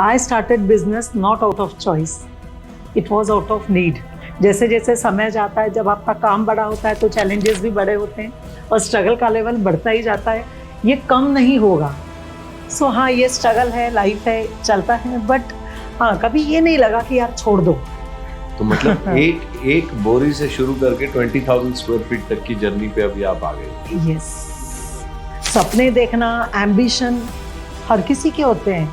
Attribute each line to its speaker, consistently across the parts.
Speaker 1: I started business not out of choice. It was out of need. जैसे जैसे समय जाता है, जब आपका काम बड़ा होता है तो चैलेंजेस भी बड़े होते हैं और स्ट्रगल का लेवल बढ़ता ही जाता है, ये कम नहीं होगा। सो हाँ, ये स्ट्रगल है, लाइफ है, चलता है, बट हाँ, कभी ये नहीं लगा कि यार छोड़ दो।
Speaker 2: तो मतलब एक बोरी से शुरू करके 20,000 स्क्वायर फीट तक की जर्नी पे अभी आप आ गए।
Speaker 1: यस, सपने देखना, एम्बिशन हर किसी के होते हैं,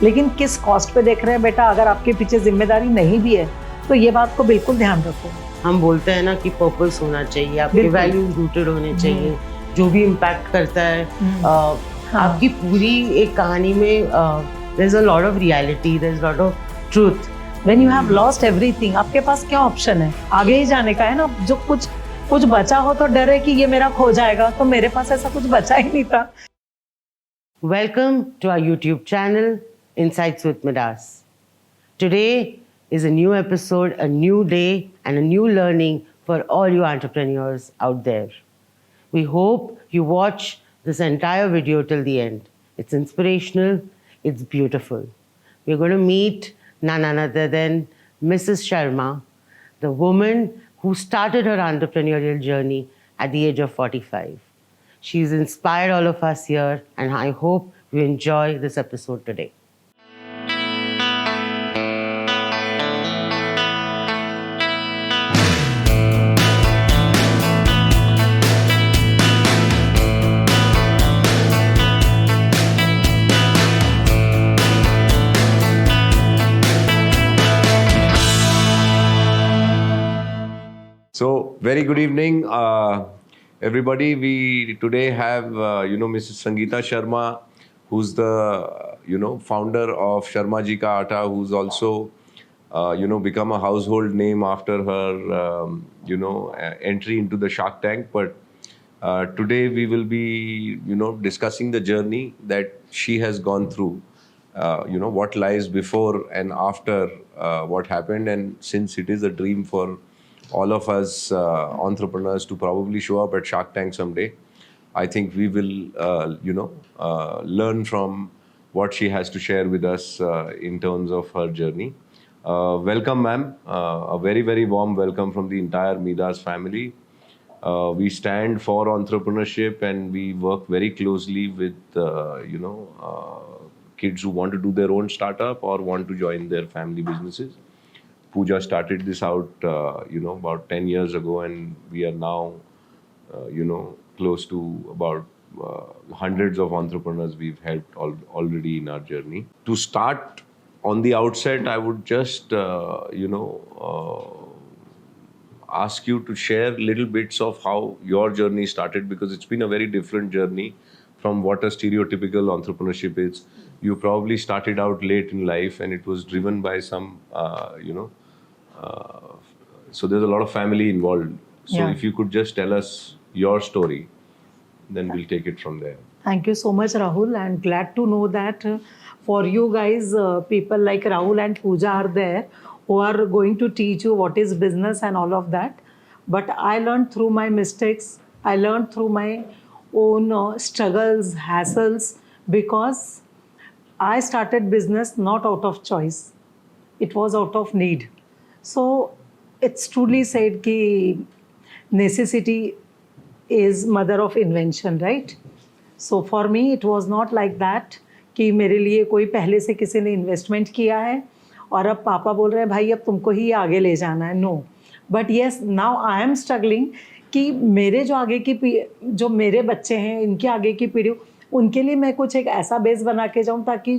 Speaker 1: लेकिन किस कॉस्ट पे देख रहे हैं बेटा। अगर आपके पीछे जिम्मेदारी नहीं भी है तो ये बात को बिल्कुल ध्यान रखो।
Speaker 3: हम बोलते हैं ना कि पर्पस होना चाहिए, आपके वैल्यूज रूटेड होने चाहिए, जो भी इम्पैक्ट करता है। आपकी पूरी एक कहानी में there is a lot of reality, there is lot of truth.
Speaker 1: When you have lost everything, आपके पास क्या ऑप्शन है? आगे ही जाने का है ना। जो कुछ बचा हो तो डर है कि ये मेरा खो जाएगा, तो मेरे पास ऐसा कुछ बचा ही नहीं था।
Speaker 3: Welcome to our YouTube channel, Insights with Midas. Today is a new episode, a new day, and a new learning for all you entrepreneurs out there. We hope you watch this entire video till the end. It's inspirational, it's beautiful. We're going to meet none other than Mrs. Sharma, the woman who started her entrepreneurial journey at the age of 45. She's inspired all of us here, and I hope you enjoy this episode today.
Speaker 2: So very good evening, everybody. We today have Mrs. Sangeeta Sharma, who's the founder of Sharma Ji Ka Aata, who's also become a household name after her entry into the Shark Tank. But today we will be discussing the journey that she has gone through. What lies before and after what happened, and since it is a dream for all of us entrepreneurs to probably show up at Shark Tank someday, I think we will learn from what she has to share with us in terms of her journey. Welcome, ma'am. A very, very warm welcome from the entire Midas family. We stand for entrepreneurship, and we work very closely with kids who want to do their own startup or want to join their family businesses. Pooja started this out, about 10 years ago, and we are now, close to about hundreds of entrepreneurs we've helped already in our journey. To start on the outset, I would just, ask you to share little bits of how your journey started, because it's been a very different journey from what a stereotypical entrepreneurship is. You probably started out late in life, and it was driven by some, so there's a lot of family involved. So
Speaker 1: Yeah.
Speaker 2: if you could just tell us your story, then we'll take it from there.
Speaker 1: Thank you so much, Rahul, and glad to know that for you guys, people like Rahul and Pooja are there who are going to teach you what is business and all of that. But I learned through my mistakes. I learned through my own struggles, hassles, because I started business not out of choice. It was out of need. So it's truly said कि necessity is mother of invention, right? So for me it was not like that कि मेरे लिए कोई पहले से किसी ने investment किया है और अब पापा बोल रहे हैं भाई अब तुमको ही आगे ले जाना है। No, but yes, now I am struggling कि मेरे जो मेरे बच्चे हैं, इनके आगे की पीढ़ी, उनके लिए मैं कुछ एक ऐसा बेस बना के जाऊँ ताकि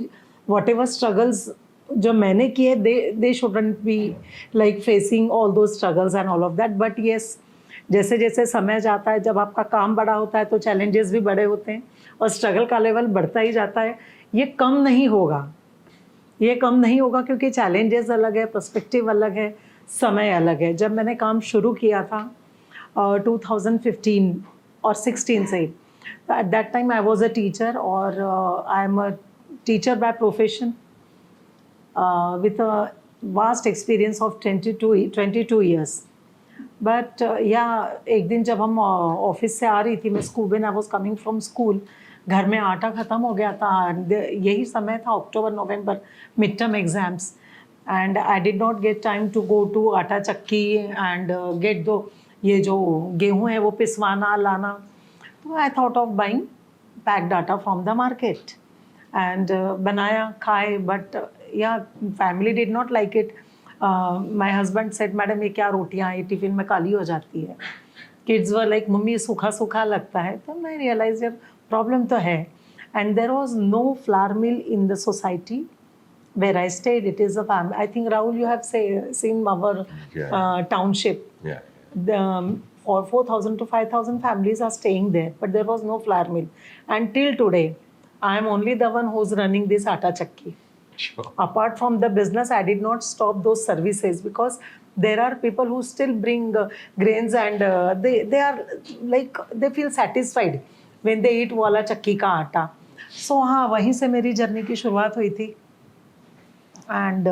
Speaker 1: वॉट एवर स्ट्रगल्स जो मैंने किए they shouldn't be like facing all those struggles and all of that. But yes, जैसे जैसे समय जाता है, जब आपका काम बड़ा होता है तो चैलेंजेस भी बड़े होते हैं और स्ट्रगल का लेवल बढ़ता ही जाता है। ये कम नहीं होगा, ये कम नहीं होगा, क्योंकि चैलेंजेस अलग है, पर्सपेक्टिव अलग है, समय अलग है। जब मैंने काम शुरू किया था 2015 और 16 से, at that time I was a teacher, और I am a teacher by profession with a vast experience of 22 years. But एक दिन जब हम ऑफिस से आ रही थी, मैं school, when I was coming from school, घर में आटा ख़त्म हो गया था। यही समय था अक्टूबर नवंबर, mid term exams, and I did not get time to go to atta chakki and gate दो ये जो गेहूँ है वो पिसवाना लाना। तो I thought of buying packed आटा फ्रॉम द मार्केट एंड बनाया खाए, बट या family did not like it. My husband said madam ये क्या रोटियाँ, ये टिफ़िन में काली हो जाती है। किड्स वर लाइक मम्मी सूखा सूखा लगता है। तो मैं रियलाइज यार प्रॉब्लम तो है। And there was no flour mill in the society where I stayed. It is a family. I think Rahul, you have seen our township.
Speaker 2: Yeah.
Speaker 1: For 4,000 to 5,000 families are staying there, but there was no flour mill. And till today, I am only the one who's running this atta chakki.
Speaker 2: Sure.
Speaker 1: Apart from the business, I did not stop those services because there are people who still bring grains and they are like they feel satisfied when they eat wala chakki ka atta. So हाँ, वहीं से मेरी journey की शुरुआत हुई थी। And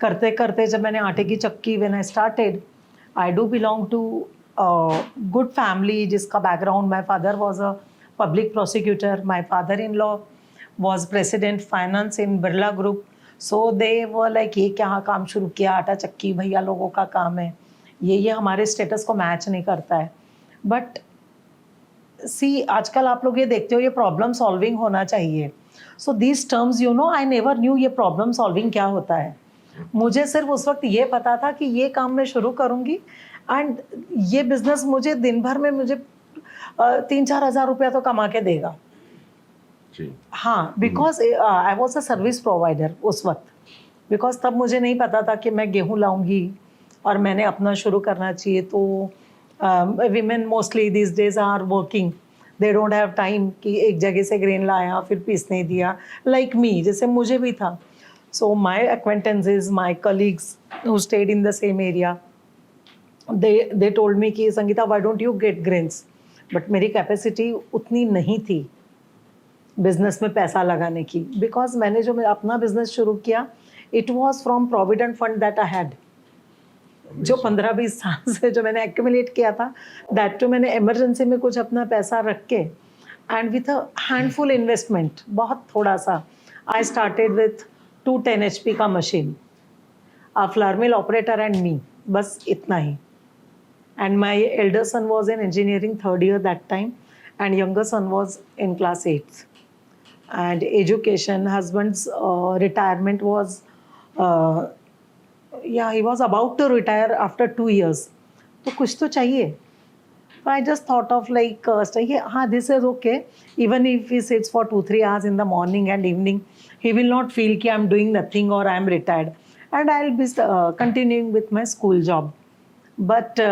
Speaker 1: करते करते जब मैंने आटे की चक्की when I started, I do belong to good family जिसका background, my father was a public prosecutor, my father in law was president finance in Birla group. So they वो लाइक ये क्या काम शुरू किया, आटा चक्की भैया लोगों का काम है, ये हमारे स्टेटस को मैच नहीं करता है। बट सी आजकल आप लोग ये देखते हो ये प्रॉब्लम सॉल्विंग होना चाहिए। So these terms you know I never new ये प्रॉब्लम सॉल्विंग क्या होता है। मुझे सिर्फ उस वक्त ये पता था कि ये काम मैं शुरू करूँगी एंड ये बिजनेस मुझे दिन भर में मुझे 3-4 हज़ार रुपया तो कमा के देगा। हाँ, because I was a service provider उस वक्त, बिकॉज तब मुझे नहीं पता था कि मैं गेहूँ लाऊंगी और मैंने अपना शुरू करना चाहिए। तो women mostly these days are working, they don't have time कि एक जगह से ग्रेन लाया फिर पीसने दिया, like me जैसे मुझे भी था। So my acquaintances, my colleagues who stayed in the same area, they told me कि Sangeeta why don't you get grains, but मेरी कैपेसिटी उतनी नहीं थी बिजनेस में पैसा लगाने की, बिकॉज मैंने जो अपना बिजनेस शुरू किया it was from provident fund that I had, जो 15-20 साल से जो मैंने एक्यूमुलेट किया था, दैट टू मैंने इमरजेंसी में कुछ अपना पैसा रख के and with a handful investment, बहुत थोड़ा सा, आई स्टार्टेड विथ 2 10 HP का machine, a flower mill operator and me, बस इतना ही। And my elder son was in engineering 3rd year that time and younger son was in class 8th। and education, husband's retirement was he was about to retire after 2 years, तो कुछ तो चाहिए। So I just thought of like this is okay, even if he sits for 2-3 hours in the morning and evening, he will not feel कि I'm doing nothing or I'm retired, and I'll be continuing with my school job. But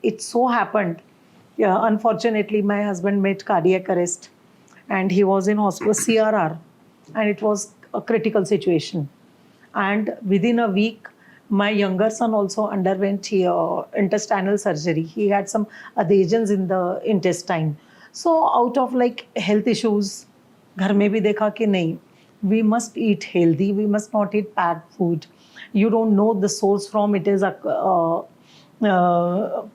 Speaker 1: it so happened, unfortunately my husband met cardiac arrest and he was in hospital CRR, and it was a critical situation. And within a week, my younger son also underwent intestinal surgery. He had some adhesions in the intestine. So out of like health issues, घर में भी देखा कि नहीं, we must eat healthy, we must not eat packed food. You don't know the source from it is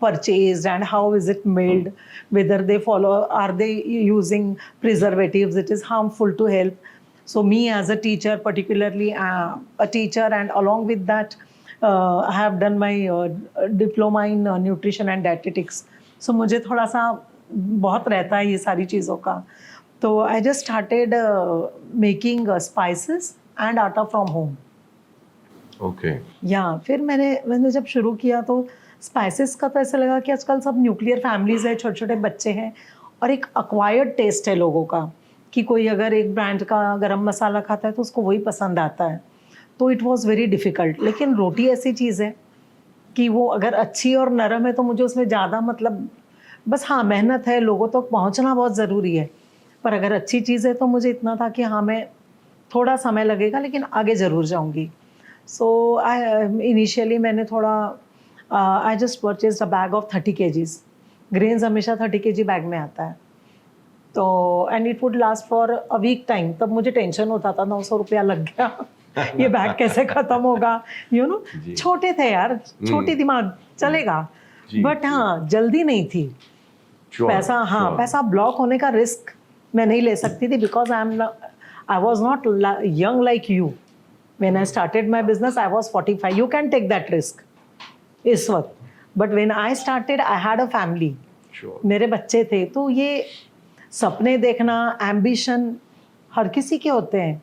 Speaker 1: purchased and how is it made, whether they follow, are they using preservatives, it is harmful to health. So me as a teacher, particularly a teacher, and along with that I have done my diploma in nutrition and dietetics. So मुझे थोड़ा सा बहुत रहता है ये सारी चीज़ों का। तो I just started making spices and atta from home.
Speaker 2: Okay.
Speaker 1: फिर मैंने जब शुरू किया तो स्पाइसेस का तो ऐसा लगा कि आजकल सब न्यूक्लियर फैमिलीज है, छोटे छोटे बच्चे हैं और एक अक्वायर्ड टेस्ट है लोगों का कि कोई अगर एक ब्रांड का गरम मसाला खाता है तो उसको वही पसंद आता है। तो इट वाज वेरी डिफ़िकल्ट। लेकिन रोटी ऐसी चीज़ है कि वो अगर अच्छी और नरम है तो मुझे उसमें ज़्यादा मतलब बस हाँ मेहनत है, लोगों तक पहुँचना बहुत ज़रूरी है, पर अगर अच्छी चीज़ है तो मुझे इतना था कि हाँ मैं थोड़ा समय लगेगा लेकिन आगे ज़रूर जाऊँगी। सो इनिशियली मैंने थोड़ा I just purchased a bag of 30 kgs. Grains हमेशा 30 kg बैग में आता है, तो and it would last for a week time. तब मुझे टेंशन होता था 900 रुपया लग गया ये बैग कैसे ख़त्म होगा, you know, छोटे थे यार, छोटी दिमाग चलेगा, बट हाँ जल्दी नहीं थी। पैसा ब्लॉक होने का रिस्क मैं नहीं ले सकती थी because I was not young like you. When I started my business, I was 45. You can take that risk इस वक्त. But when I started, I had a family.
Speaker 2: Sure.
Speaker 1: मेरे बच्चे थे. तो ये सपने देखना, एम्बिशन हर किसी के होते हैं,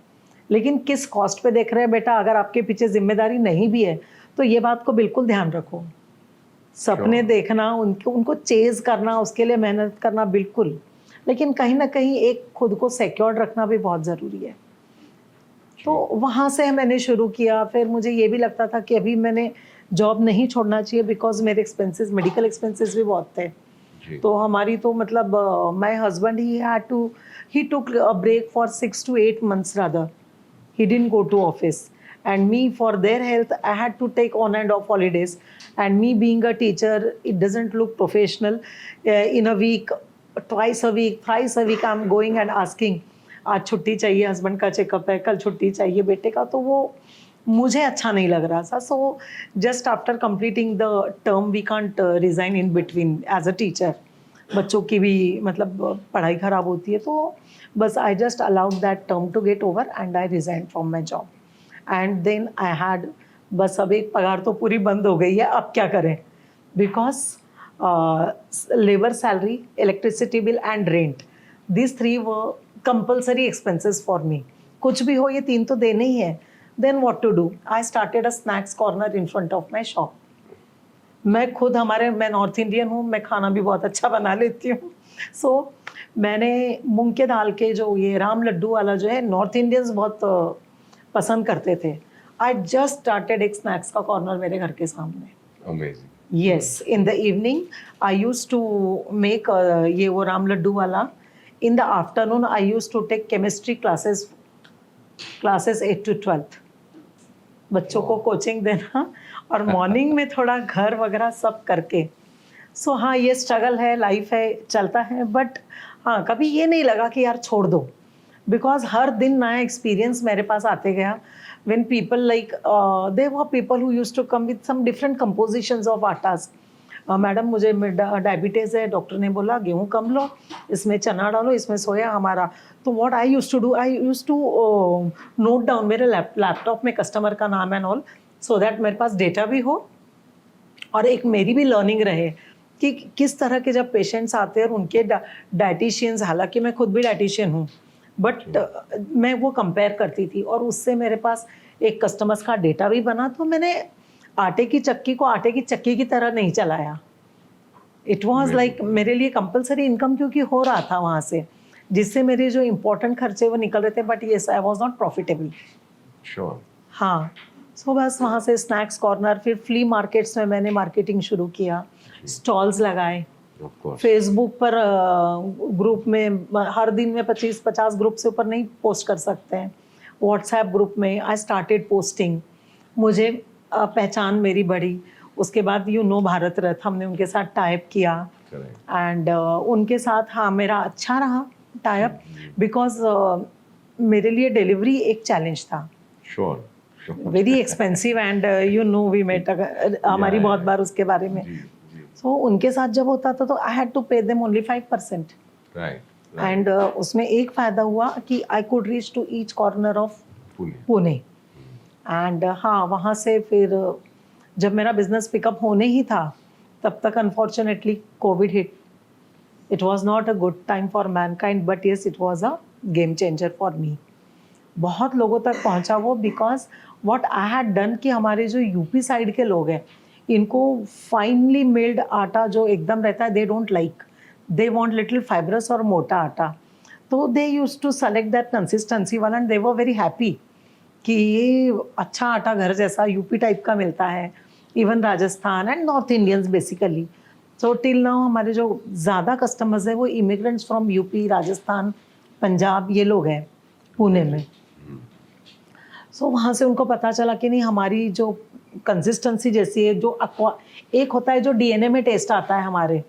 Speaker 1: लेकिन किस कॉस्ट पे देख रहे हैं बेटा. अगर आपके पीछे जिम्मेदारी नहीं भी है तो ये बात को बिल्कुल ध्यान रखो. सपने देखना, उनको चेज करना, उसके लिए मेहनत करना बिल्कुल, लेकिन कहीं ना कहीं एक खुद को सिक्योर्ड रखना भी बहुत ज़रूरी है. तो वहाँ से मैंने शुरू किया. फिर मुझे ये भी लगता था कि अभी मैंने जॉब नहीं छोड़ना चाहिए बिकॉज मेरे एक्सपेंसेस, मेडिकल एक्सपेंसेस भी बहुत थे. तो हमारी तो मतलब माय हस्बैंड ही took a break for 6 to 8 months rather. He didn't go to office. And me, for their health, I had to take on and off holidays. And me being a teacher, it doesn't look professional. In a week, twice a week, thrice a week, I'm going and asking, आज छुट्टी चाहिए, husband का checkup है, कल छुट्टी चाहिए बेटे का. तो वो मुझे अच्छा नहीं लग रहा था. So just after completing the term we can't resign in between as a teacher. बच्चों की भी मतलब पढ़ाई ख़राब होती है. तो बस I just allowed that term to get over and I resign from my job. And then I had, बस अब एक पगार तो पूरी बंद हो गई है, अब क्या करें. Because labour salary, electricity bill and rent, this 3 were compulsory expenses for me. कुछ भी हो ये 3 तो देने ही है. Then what to do, I started a snacks corner in front of my shop. मैं खुद मैं नॉर्थ इंडियन हूँ, मैं खाना भी बहुत अच्छा बना लेती हूँ. सो मैंने मूंग के दाल के जो ये राम लड्डू वाला जो है, नॉर्थ इंडियंस बहुत पसंद करते थे. आई जस्ट स्टार्टेड एक स्नैक्स का कॉर्नर मेरे घर के सामने.
Speaker 2: Amazing.
Speaker 1: Yes, in the evening I used to make ये वो राम लड्डू वाला. In the afternoon I used to take chemistry classes 8 to 12. बच्चों को कोचिंग देना और मॉर्निंग में थोड़ा घर वगैरह सब करके. सो हाँ, ये स्ट्रगल है, लाइफ है, चलता है. बट हाँ, कभी ये नहीं लगा कि यार छोड़ दो, बिकॉज हर दिन नया एक्सपीरियंस मेरे पास आते गया. when people like there were people who used to come with some different compositions of attas. Madam मुझे डायबिटीज़ है, डॉक्टर ने बोला गेहूँ कम लो, इसमें चना डालो, इसमें सोया हमारा. तो what I used to do, I used to note down मेरे लैपटॉप में कस्टमर का नाम एंड ऑल, सो दैट मेरे पास डेटा भी हो और एक मेरी भी लर्निंग रहे कि किस तरह के जब पेशेंट्स आते हैं और उनके डाइटिशियंस, हालांकि मैं खुद भी डाइटिशियन हूँ, बट मैं वो कंपेयर करती थी और उससे मेरे पास एक कस्टमर्स का डेटा भी बना. तो मैंने आटे की चक्की को आटे की चक्की की तरह नहीं चलाया. इट वाज लाइक मेरे लिए कंपलसरी इनकम क्योंकि हो रहा था वहाँ से, जिससे मेरे जो इम्पोर्टेंट खर्चे वो निकल रहे थे. But yes, I was not profitable.
Speaker 2: Sure.
Speaker 1: हाँ, सो बस वहाँ से स्नैक्स कॉर्नर, फिर फ्ली मार्केट्स में मैंने मार्केटिंग शुरू किया, स्टॉल्स लगाए.
Speaker 2: Of course.
Speaker 1: फेसबुक पर ग्रुप में हर दिन में 25-50 ग्रुप से ऊपर नहीं पोस्ट कर सकते हैं. व्हाट्सएप ग्रुप में आई स्टार्टेड पोस्टिंग. मुझे पहचान मेरी बढ़ी. उसके बाद भारत रथ हमने उनके साथ टाइप किया.
Speaker 2: Correct.
Speaker 1: एंड उनके साथ हाँ मेरा अच्छा रहा टाइप, बिकॉज मेरे लिए डिलीवरी एक चैलेंज था.
Speaker 2: Sure. Sure.
Speaker 1: Very expensive and we met हमारी बहुत बार उसके बारे में.
Speaker 2: जी, जी.
Speaker 1: तो उनके साथ जब होता था तो I had to pay them only 5%.
Speaker 2: Right.
Speaker 1: And उसमें एक फ़ायदा हुआ कि I could reach to each corner of
Speaker 2: Pune.
Speaker 1: Pune. And हाँ, वहाँ से फिर जब मेरा बिजनेस पिकअप होने ही था तब तक unfortunately Covid hit. It was not a good time for Mankind, but yes it was a game changer for me. बहुत लोगों तक पहुँचा वो, because what I had done कि हमारे जो यूपी साइड के लोग हैं, इनको फाइनली मिल्ड आटा जो एकदम रहता है they don't like, they want little fibrous और मोटा आटा. तो they used to select that consistency वाला and they were very happy कि ये अच्छा आटा घर जैसा यूपी टाइप का मिलता है. Even Rajasthan and north Indians basically. So till now हमारे जो ज़्यादा कस्टमर्स हैं वो immigrants from UP, Rajasthan, Punjab, ये लोग हैं पुणे में. सो वहाँ से उनको पता चला कि नहीं, हमारी जो कंसिस्टेंसी जैसी है, जो एक होता है जो डीएनए में टेस्ट आता है हमारे,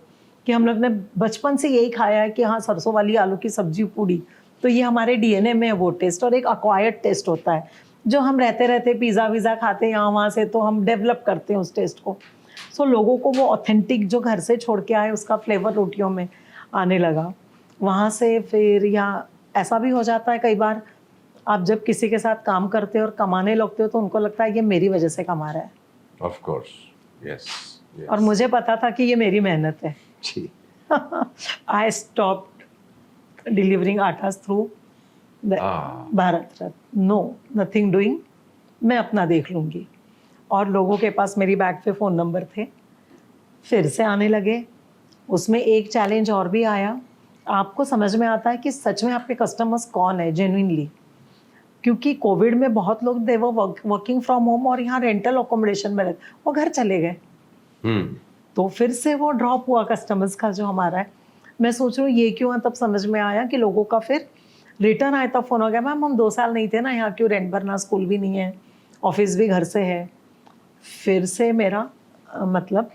Speaker 1: कि हम लोग ने बचपन से यही खाया है कि हाँ सरसों वाली आलू की सब्जी पूड़ी, तो ये हमारे डीएनए में है वो टेस्ट. और एक अक्वायर्ड टेस्ट होता है जो हम रहते रहते पिज़्ज़ा वीज़ा खाते हैं यहाँ वहाँ से, तो हम डेवलप करते हैं उस टेस्ट को. सो लोगों को वो ऑथेंटिक जो घर से छोड़ के आए उसका फ्लेवर रोटियों में आने लगा. वहाँ से फिर या ऐसा भी हो जाता है कई बार, आप जब किसी के साथ काम करते हो और कमाने लगते हो तो उनको लगता है ये मेरी वजह से कमा रहा है,
Speaker 2: ऑफ कोर्स, यस,
Speaker 1: और मुझे पता था कि ये मेरी मेहनत है.
Speaker 2: जी,
Speaker 1: I stopped delivering attas through Bharat Ratna. No, nothing doing. मैं अपना देख लूँगी. और लोगों के पास मेरी बैग पे फ़ोन नंबर थे, फिर से आने लगे. उसमें एक चैलेंज और भी आया. आपको समझ में आता है कि सच में आपके कस्टमर्स कौन है जेन्युइनली, क्योंकि कोविड में बहुत लोग थे वो वर्किंग फ्रॉम होम और यहाँ रेंटल अकोमोडेशन में रहते, वो घर चले गए. तो फिर से वो ड्रॉप हुआ कस्टमर्स का जो हमारा है. मैं सोच रही हूँ ये क्यों है, तब समझ में आया कि लोगों का फिर रिटर्न आया. तब फ़ोन हो गया, मैम हम 2 साल नहीं थे ना यहाँ, क्यों रेंट भरना, स्कूल भी नहीं है, ऑफिस भी घर से है. फिर से मेरा मतलब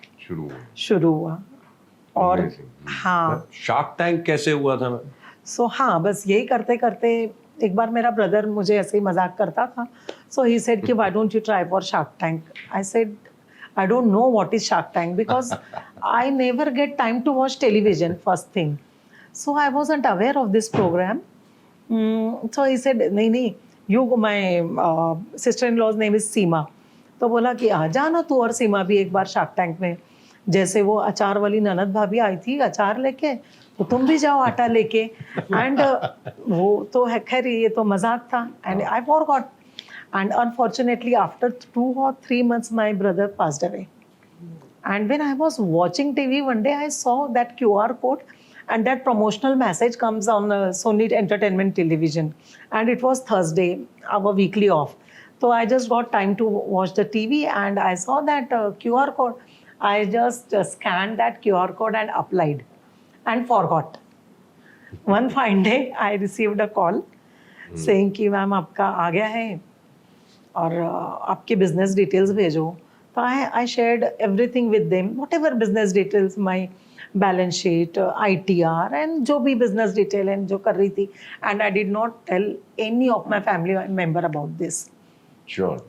Speaker 1: शुरू हुआ. और हाँ,
Speaker 2: शार्क टैंक कैसे हुआ था?
Speaker 1: सो हाँ, बस यही करते करते एक बार मेरा ब्रदर मुझे ऐसे ही मजाक करता था. सो ही सेड कि why don't you try for shark tank. I said I don't know what is Shark Tank because I never get time to watch television, first thing. So I wasn't aware of this program. So he said, नहीं, my sister-in-law's name is Seema. तो बोला कि आ जाना तू और सीमा भी एक बार shark tank में. जैसे वो अचार वाली ननद भाभी आई थी अचार लेके, तो तुम भी जाओ आटा लेके. एंड वो तो है, खैर ये तो मजाक था. And I forgot. And unfortunately, after 2 or 3 months, my brother passed away. And when I was watching TV one day, I saw that QR code and that promotional message comes on Sony Entertainment Television. And it was Thursday, our weekly off. So I just got time to watch the TV and I saw that QR code. I just scanned that QR code and applied and forgot. One fine day, I received a call saying कि ma'am आपका आ गया है और आपके business details भेजो. तो I shared everything with them, whatever business details, my balance sheet, ITR and जो भी बिजनेस डिटेल एंड जो कर रही थी. And I did not tell any of my family member about this.
Speaker 2: Sure.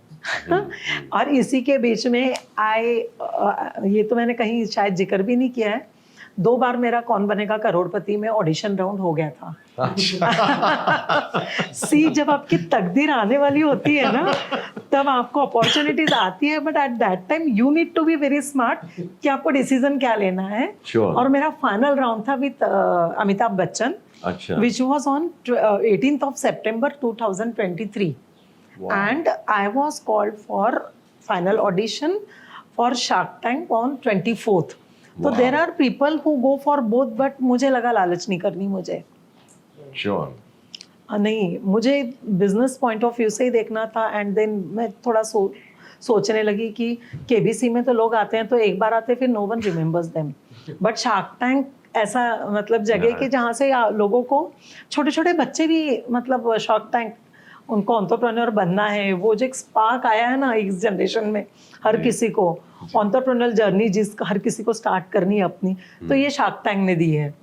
Speaker 1: और इसी के बीच में ये तो मैंने कहीं शायद जिक्र भी नहीं किया है, 2 बार मेरा कौन बनेगा करोड़पति में ऑडिशन राउंड हो गया था. सी, जब आपकी तकदीर आने वाली होती है ना, तब आपको अपॉर्चुनिटीज आती है, but at that time you need to be very smart कि आपको डिसीजन क्या लेना है.
Speaker 2: Sure.
Speaker 1: और मेरा फाइनल राउंड था विद अमिताभ बच्चन,
Speaker 2: अच्छा.
Speaker 1: which was on 18th of September 2023.
Speaker 2: Wow.
Speaker 1: And I was called for final audition for Shark Tank on 24th. तो
Speaker 2: Wow.
Speaker 1: there are people who go for both, but मुझे लगा लालच नहीं करनी मुझे.
Speaker 2: Sure.
Speaker 1: नहीं, मुझे बिजनेस पॉइंट ऑफ व्यू से ही देखना था. एंड देन मैं थोड़ा सोचने लगी कि KBC में तो लोग आते हैं तो एक बार आते, फिर no one remembers them. But shark tank ऐसा मतलब जगह कि जहाँ से लोगों को, छोटे छोटे बच्चे भी, मतलब शार्क टैंक उनको एंटरप्रेन्योर बनना है. वो जो एक स्पार्क आया है ना इस जनरेशन में, हर किसी को एंटरप्रेन्योर जर्नी हर किसी को स्टार्ट करनी है अपनी, तो ये शार्क टैंक ने दी है.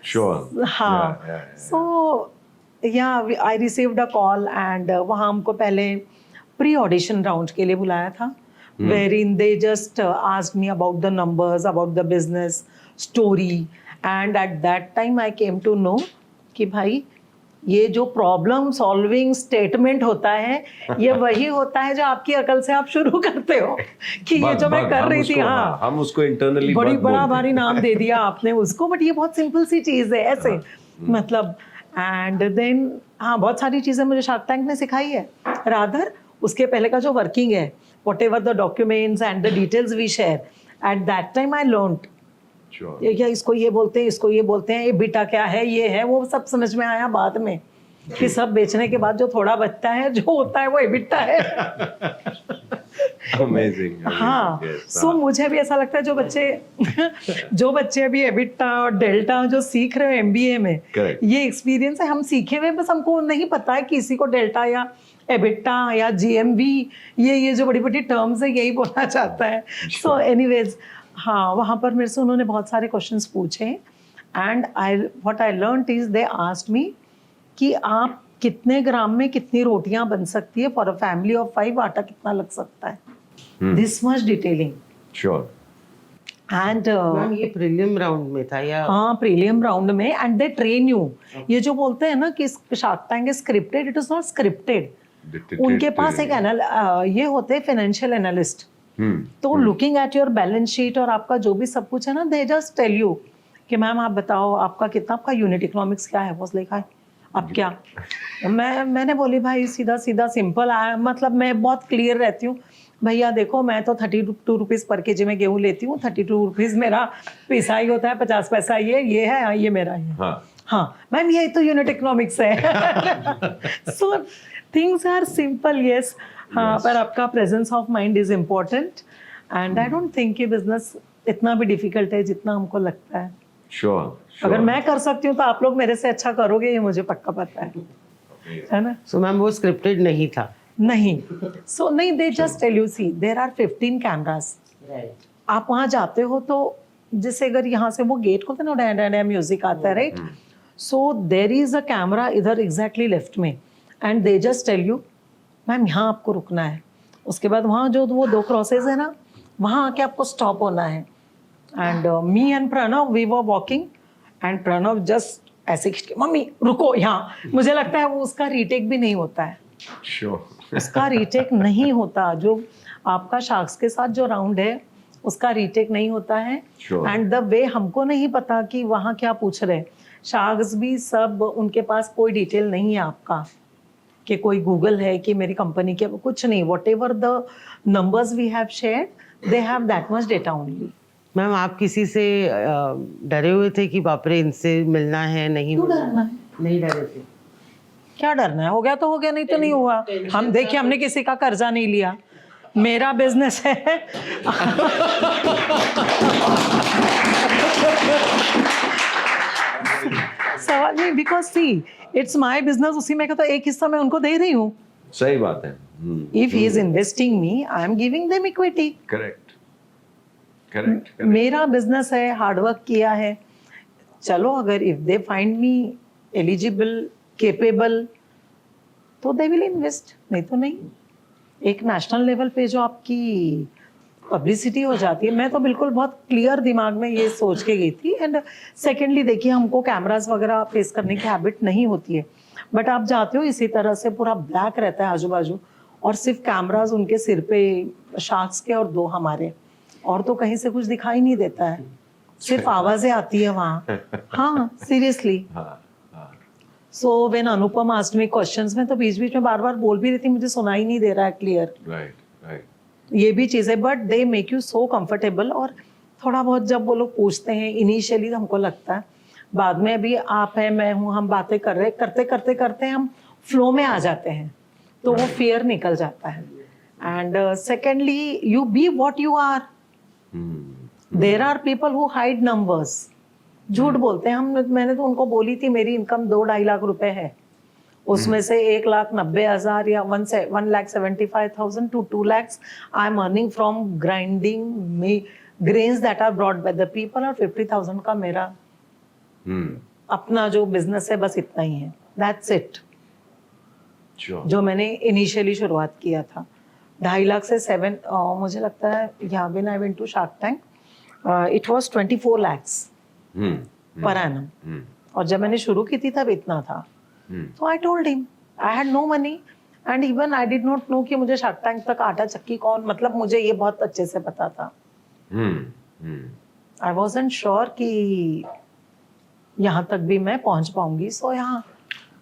Speaker 2: Sure.
Speaker 1: हाँ. So I received a call and वहाँ हमको पहले प्री ऑडिशन राउंड के लिए बुलाया था, wherein they just asked me about the numbers, about the business story. And at that time I came to know कि भाई ये जो प्रॉब्लम सॉल्विंग स्टेटमेंट होता है, ये वही होता है जो आपकी अकल से आप शुरू करते हो कि ये जो मैं कर रही थी. हाँ,
Speaker 2: हम उसको इंटरनली
Speaker 1: बड़ा भारी नाम दे दिया आपने उसको, बट ये बहुत सिंपल सी चीज़ है ऐसे, मतलब. एंड देन हाँ, बहुत सारी चीज़ें मुझे शार्क टैंक ने सिखाई है. रादर उसके पहले का जो वर्किंग है, whatever the documents and the details we share, at that time I learned क्या इसको ये बोलते हैं, इसको ये बोलते हैं, ये बीटा क्या है, ये है, वो सब समझ में आया बाद में कि सब बेचने के बाद जो थोड़ा बचता है, जो होता है वो एबिटा है.
Speaker 2: अमेजिंग.
Speaker 1: हाँ. सो मुझे भी ऐसा लगता है जो बच्चे अभी एबिटा और डेल्टा जो सीख रहे हो MBA में,
Speaker 2: Correct.
Speaker 1: ये एक्सपीरियंस है. हम सीखे हुए, बस हमको नहीं पता है कि इसी को डेल्टा या एबिटा या GMV, ये जो बड़ी बड़ी टर्म्स है, यही बोलना चाहता है. सो एनीवेज, हाँ, वहाँ पर मेरे से उन्होंने बहुत सारे क्वेश्चंस पूछे. And what I learned is they asked me कि आप कितने ग्राम में कितनी रोटियां बन सकती है, फॉर अ फैमिली ऑफ 5 आटा कितना लग सकता है. This much detailing.
Speaker 2: Sure.
Speaker 1: And
Speaker 3: ma'am ये प्रीलिम राउंड में था या
Speaker 1: हाँ प्रीलियम राउंड में, एंड दे ट्रेन यू. ये जो बोलते हैं ना कि shark tank is scripted, it is not scripted. उनके पास एक ये होते हैं फाइनेंशियल एनालिस्ट. तो looking at your balance sheet और आपका जो भी सब कुछ है ना, दे जस्ट टेल यू कि मैम आप बताओ आपका कितना, आपका यूनिट इकोनॉमिक्स क्या है, वो लिखा है. अब क्या मैंने बोली भाई सीधा सीधा सिंपल आया, मतलब मैं बहुत क्लियर रहती हूँ. भैया देखो मैं तो 32 रुपीज़ पर केजी में गेहूँ लेती हूँ, 32 रुपीज़ मेरा पैसा ही होता है, 50 पैसा ये है, ये मेरा है. हाँ मैम यही तो यूनिट इकोनॉमिक्स है. So things are simple. Yes हाँ, पर आपका presence of mind is important. And I don't think कि बिजनेस इतना भी डिफिकल्ट है जितना हमको लगता है.
Speaker 2: श्योर.
Speaker 1: अगर मैं कर सकती हूँ तो आप लोग मेरे से अच्छा करोगे, ये मुझे पक्का पता है ना.
Speaker 3: सो मैम वो स्क्रिप्टेड नहीं था.
Speaker 1: नहीं. सो नहीं, they just tell you see there are 15 cameras. आप वहाँ जाते हो तो जैसे अगर यहाँ से वो गेट खोलते ना, डैन डैन म्यूजिक आता है, right. So there is a camera इधर एग्जैक्टली लेफ्ट में, and they just tell you ma'am यहाँ आपको रुकना है. उसके बाद वहाँ जो वो 2 क्रॉसेज है ना, वहाँ आके आपको स्टॉप होना है. And me and Pranav we were walking, and Pranav just ऐसे खींच के मम्मी रुको यहाँ. मुझे लगता है वो उसका रीटेक भी नहीं होता है.
Speaker 2: श्योर.
Speaker 1: उसका रीटेक नहीं होता. जो आपका शार्क्स के साथ जो राउंड है उसका रीटेक नहीं होता है. एंड द वे हमको नहीं पता कि वहाँ क्या पूछ रहे. शार्क्स भी सब उनके पास कोई डिटेल नहीं है आपका, कि कोई गूगल है कि मेरी कंपनी के, कुछ नहीं. Whatever the numbers we have shared, they have that much data only.
Speaker 3: Ma'am आप किसी से डरे हुए थे कि बाप रे इनसे मिलना है, नहीं
Speaker 1: क्यों
Speaker 3: मिलना?
Speaker 1: डरना है?
Speaker 3: नहीं डरे थे.
Speaker 1: क्या डरना है, हो गया तो हो गया, नहीं तो नहीं हुआ. हम देखिए हमने किसी का कर्जा नहीं लिया, मेरा बिजनेस है. सवाल नहीं, because see it's my business. उसी में का तो एक हिस्सा मैं उनको दे रही हूँ.
Speaker 2: सही बात है.
Speaker 1: If he is investing me, I am giving them equity.
Speaker 2: Correct. Correct.
Speaker 1: मेरा बिजनेस है, हार्डवर्क किया है. चलो अगर if they find me eligible, capable, तो दे विल इन्वेस्ट, नहीं तो नहीं. एक नेशनल लेवल पे जो आपकी पब्लिसिटी हो जाती है, मैं तो बिल्कुल बहुत क्लियर दिमाग में ये सोच के गई थी. एंड सेकेंडली देखिए हमको कैमरास वगैरह फेस करने की हैबिट नहीं होती है, बट आप जाते हो इसी तरह से पूरा ब्लैक रहता है आजू बाजू, और सिर्फ कैमरास उनके सिर पे, शार्क्स के और 2 हमारे, और तो कहीं से कुछ दिखाई नहीं देता है, सिर्फ आवाजें आती है वहाँ. हाँ seriously. So when Anupam asked me questions में, तो बीच बीच में बार बार बोल भी रही थी, मुझे सुनाई नहीं दे रहा है क्लियर.
Speaker 2: राइट. राइट.
Speaker 1: ये भी चीज़ है, but they make you so comfortable. और थोड़ा बहुत जब वो लोग पूछते हैं इनिशियली, हमको लगता है, बाद में भी आप हैं मैं हूँ, हम बातें कर रहे, करते करते करते हम फ्लो में आ जाते हैं, तो वो फियर निकल जाता है. And secondly you be what you are. There are people who hide numbers, झूठ बोलते हैं. मैंने तो उनको बोली थी मेरी इनकम 2-2.5 लाख रुपए है, उसमें से 1,90,000 या 1,75,000 to 2 lakhs I am earning from grinding grains that are brought by the people, और 50,000 का मेरा अपना जो बिजनेस है, बस इतना ही है. That's it. जो मैंने इनिशियली शुरुआत किया था 2.5 लाख से 7, मुझे लगता है यहाँ when I went to Shark Tank it was 24 lakhs per annum. और जब मैंने शुरू की थी तब इतना था. तो I told him I had no money, and even I did not know कि मुझे शार्क टैंक तक आटा चक्की कौन, मतलब मुझे ये बहुत अच्छे से पता था. आई वॉजंट श्योर कि यहाँ तक भी मैं पहुंच पाऊंगी. सो यहाँ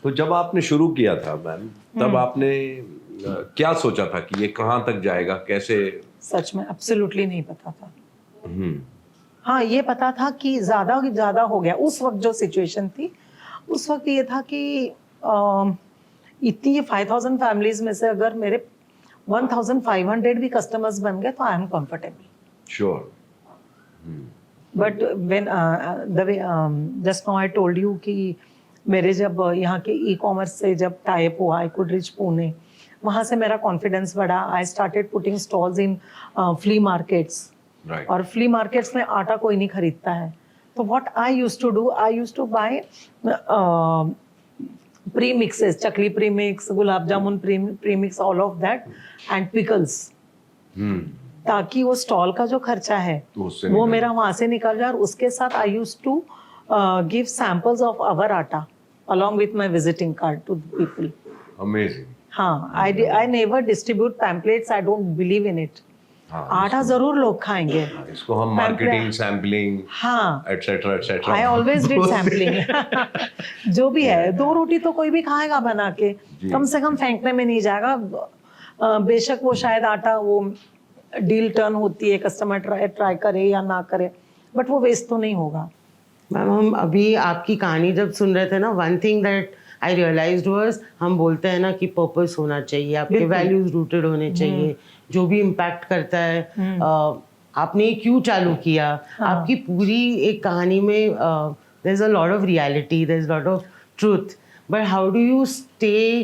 Speaker 2: तो जब आपने शुरू किया था मैम, तब आपने क्या सोचा था कि ये कहाँ तक जाएगा, कैसे?
Speaker 1: सच में एब्सोल्युटली नहीं पता था. हाँ ये पता था कि ज्यादा हो गया. उस वक्त जो सिचुएशन थी, उस वक्त ये था कि इतनी 5,000 फैमिलीज में से अगर मेरे 1,500 भी कस्टमर्स बन गए तो I am comfortable.
Speaker 2: Sure.
Speaker 1: But when the way just now I told you कि मेरे जब यहाँ के ई-कॉमर्स से जब टाइप हुआ, आई कुड रीच पुणे, वहाँ से मेरा कॉन्फिडेंस बढ़ा. I started putting stalls in flea markets. और फ्ली मार्केट्स में आटा कोई नहीं खरीदता है, तो what I used to do, I used to buy pre mixes, chakli pre mix, gulab jamun pre mix, all of that, and pickles. ताकि वो स्टॉल का जो खर्चा है
Speaker 2: तो उससे
Speaker 1: वो
Speaker 2: निकल
Speaker 1: मेरा वहां से निकल जाए, और उसके साथ I use to give samples of our atta along with my visiting card to the people.
Speaker 2: Amazing.
Speaker 1: हाँ, I never distribute pamphlets. I don't believe in it.
Speaker 2: हाँ,
Speaker 1: आटा जरूर लोग खाएंगे।
Speaker 2: इसको हम मार्केटिंग, सैम्पलिंग,
Speaker 1: हाँ,
Speaker 2: etcetera etcetera.
Speaker 1: I always did sampling. जो भी है, 2 रोटी तो कोई भी खाएगा बना के, कम से कम फेंकने में नहीं जाएगा। बेशक वो शायद आटा वो डील टर्न होती है, कस्टमर ट्राई करे या ना करे, बट वो वेस्ट तो नहीं होगा।
Speaker 3: मैम, हम अभी आपकी कहानी जब सुन रहे थे ना, one thing that I realised was, हम बोलते हैं ना कि पर्पस होना चाहिए, आपके वैल्यूज रूटेड होने चाहिए, जो भी इम्पैक्ट करता है। आपने क्यों चालू किया, आपकी पूरी एक कहानी में there is a lot of reality, there is lot of truth, but how do you stay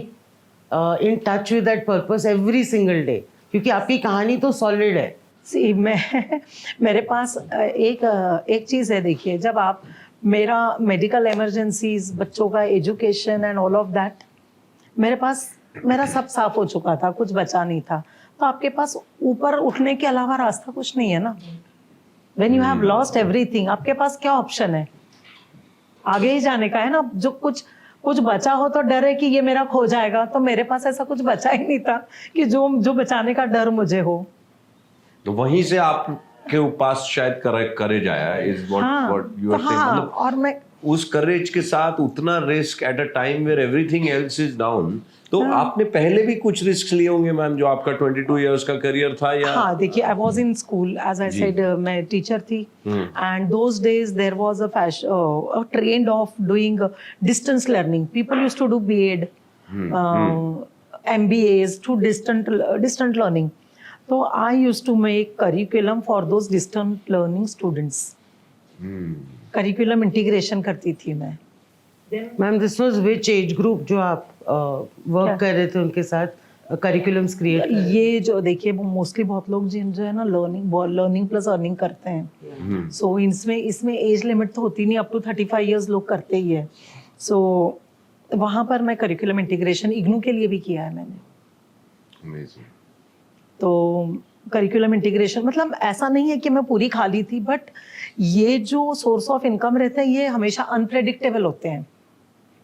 Speaker 3: in touch with that purpose every single day? क्योंकि आपकी कहानी तो सॉलिड है।
Speaker 1: सी मेरे पास एक चीज़ है, देखिए, जब आप मेरा मेडिकल इमरजेंसीज, बच्चों का education and all of that, मेरा सब साफ हो चुका था, कुछ बचा नहीं था, तो आपके पास ऊपर उठने के अलावा रास्ता कुछ नहीं है ना। When you have lost everything, आपके पास क्या ऑप्शन है? आगे ही जाने का है ना। जो कुछ बचा हो तो डर है कि ये मेरा खो जाएगा, तो मेरे पास ऐसा कुछ बचा ही नहीं था कि जो बचाने का डर मुझे हो।
Speaker 2: तो वहीं से आपके पास शायद करे जाया is what you are saying. मतलब
Speaker 1: और मैं
Speaker 2: उस करेज के साथ उतना risk at a time where everything else is down, तो आपने पहले भी कुछ रिस्क लिए होंगे मैम, जो आपका 22 इयर्स का करियर था या?
Speaker 1: हाँ, देखिए, I was in school, as I said, मैं टीचर थी, and those days there was a trend of doing distance learning. People used to do BEd, MBAs to distant learning. So I used to make curriculum for those distant learning students. Curriculum integration करती थी मैं।
Speaker 3: Ma'am, this was which age group जो आप work कर रहे थे उनके साथ, करिकुलम्स क्रिएट?
Speaker 1: ये जो देखिए, वो मोस्टली बहुत लोग जो है ना, लर्निंग प्लस अर्निंग करते हैं। सो इसमें एज लिमिट तो होती नहीं, अप टू 35 इयर्स लोग करते ही है। सो वहाँ पर मैं करिकुलम इंटीग्रेशन इग्नू के लिए भी किया है मैंने।
Speaker 2: Amazing.
Speaker 1: तो करिकुलम इंटीग्रेशन मतलब ऐसा नहीं है कि मैं पूरी खाली थी, बट ये जो सोर्स ऑफ इनकम रहते हैं ये हमेशा अनप्रेडिक्टेबल होते हैं।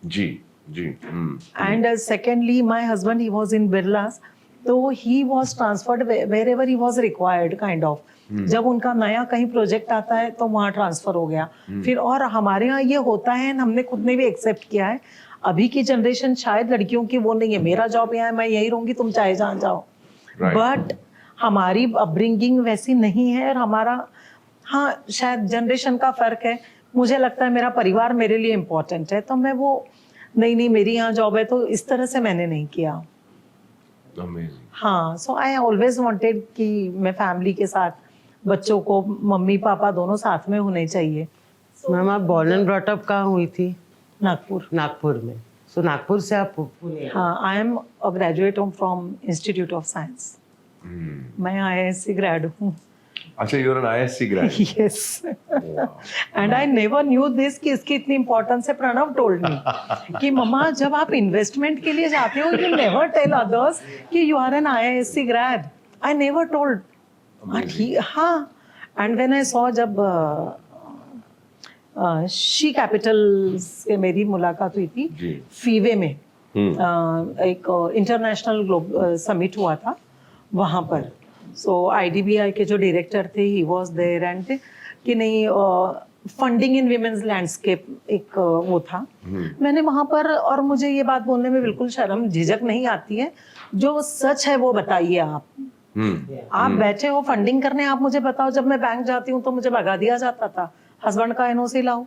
Speaker 2: जी जी।
Speaker 1: And secondly, my husband, he was in Birlas, तो he was transferred wherever he was required, kind of. जब उनका नया कहीं प्रोजेक्ट आता है तो वहाँ ट्रांसफर हो गया। फिर और हमारे यहाँ ये होता है, हमने खुद ने भी एक्सेप्ट किया है। अभी की जनरेशन शायद लड़कियों की वो नहीं है, मेरा जॉब यहाँ है, मैं यही रहूंगी, तुम चाहे जहाँ जाओ। बट हमारी अपब्रिंगिंग वैसी नहीं है, और हमारा, हाँ, शायद जनरेशन का फर्क है। मुझे लगता है मेरा परिवार मेरे लिए इम्पोर्टेंट है, तो मैं वो नहीं मेरी यहाँ जॉब है, तो इस तरह से मैंने नहीं किया।
Speaker 2: Amazing.
Speaker 1: हाँ, सो आई ऑलवेज वांटेड कि मैं फैमिली के साथ, बच्चों को मम्मी पापा दोनों साथ में होने चाहिए।
Speaker 3: मैम, आप बॉर्न एंड ब्रॉट अप कहाँ हुई थी?
Speaker 1: नागपुर।
Speaker 3: नागपुर में। सो नागपुर से आप पुणे?
Speaker 1: हाँ, I am a graduate from Institute of Science. मैं IISc ग्रेड हूँ।
Speaker 2: अच्छा, you are an IISc grad?
Speaker 1: Yes. And I never knew this कि इसकी इतनी इंपॉर्टेंस है। प्रणव टोल्ड मी कि मम्मा, जब आप इन्वेस्टमेंट के लिए जाते हो, यू नेवर टेल अदर्स कि you are an IISc grad. I never told. हाँ, एंड व्हेन आई सॉ, जब शी कैपिटल से मेरी मुलाकात हुई थी फीवे में, एक इंटरनेशनल ग्लोब समिट हुआ था वहाँ पर। सो IDBI के जो डायरेक्टर थे, ही वाज देयर, एंड कि नहीं, फंडिंग इन विमेन्स लैंडस्केप एक वो था। मैंने वहाँ पर, और मुझे ये बात बोलने में बिल्कुल शर्म झिझक नहीं आती है, जो सच है वो बताइए आप। आप बैठे हो फंडिंग करने, आप मुझे बताओ। जब मैं बैंक जाती हूँ तो मुझे भगा दिया जाता था, हस्बैंड का NOC लाओ।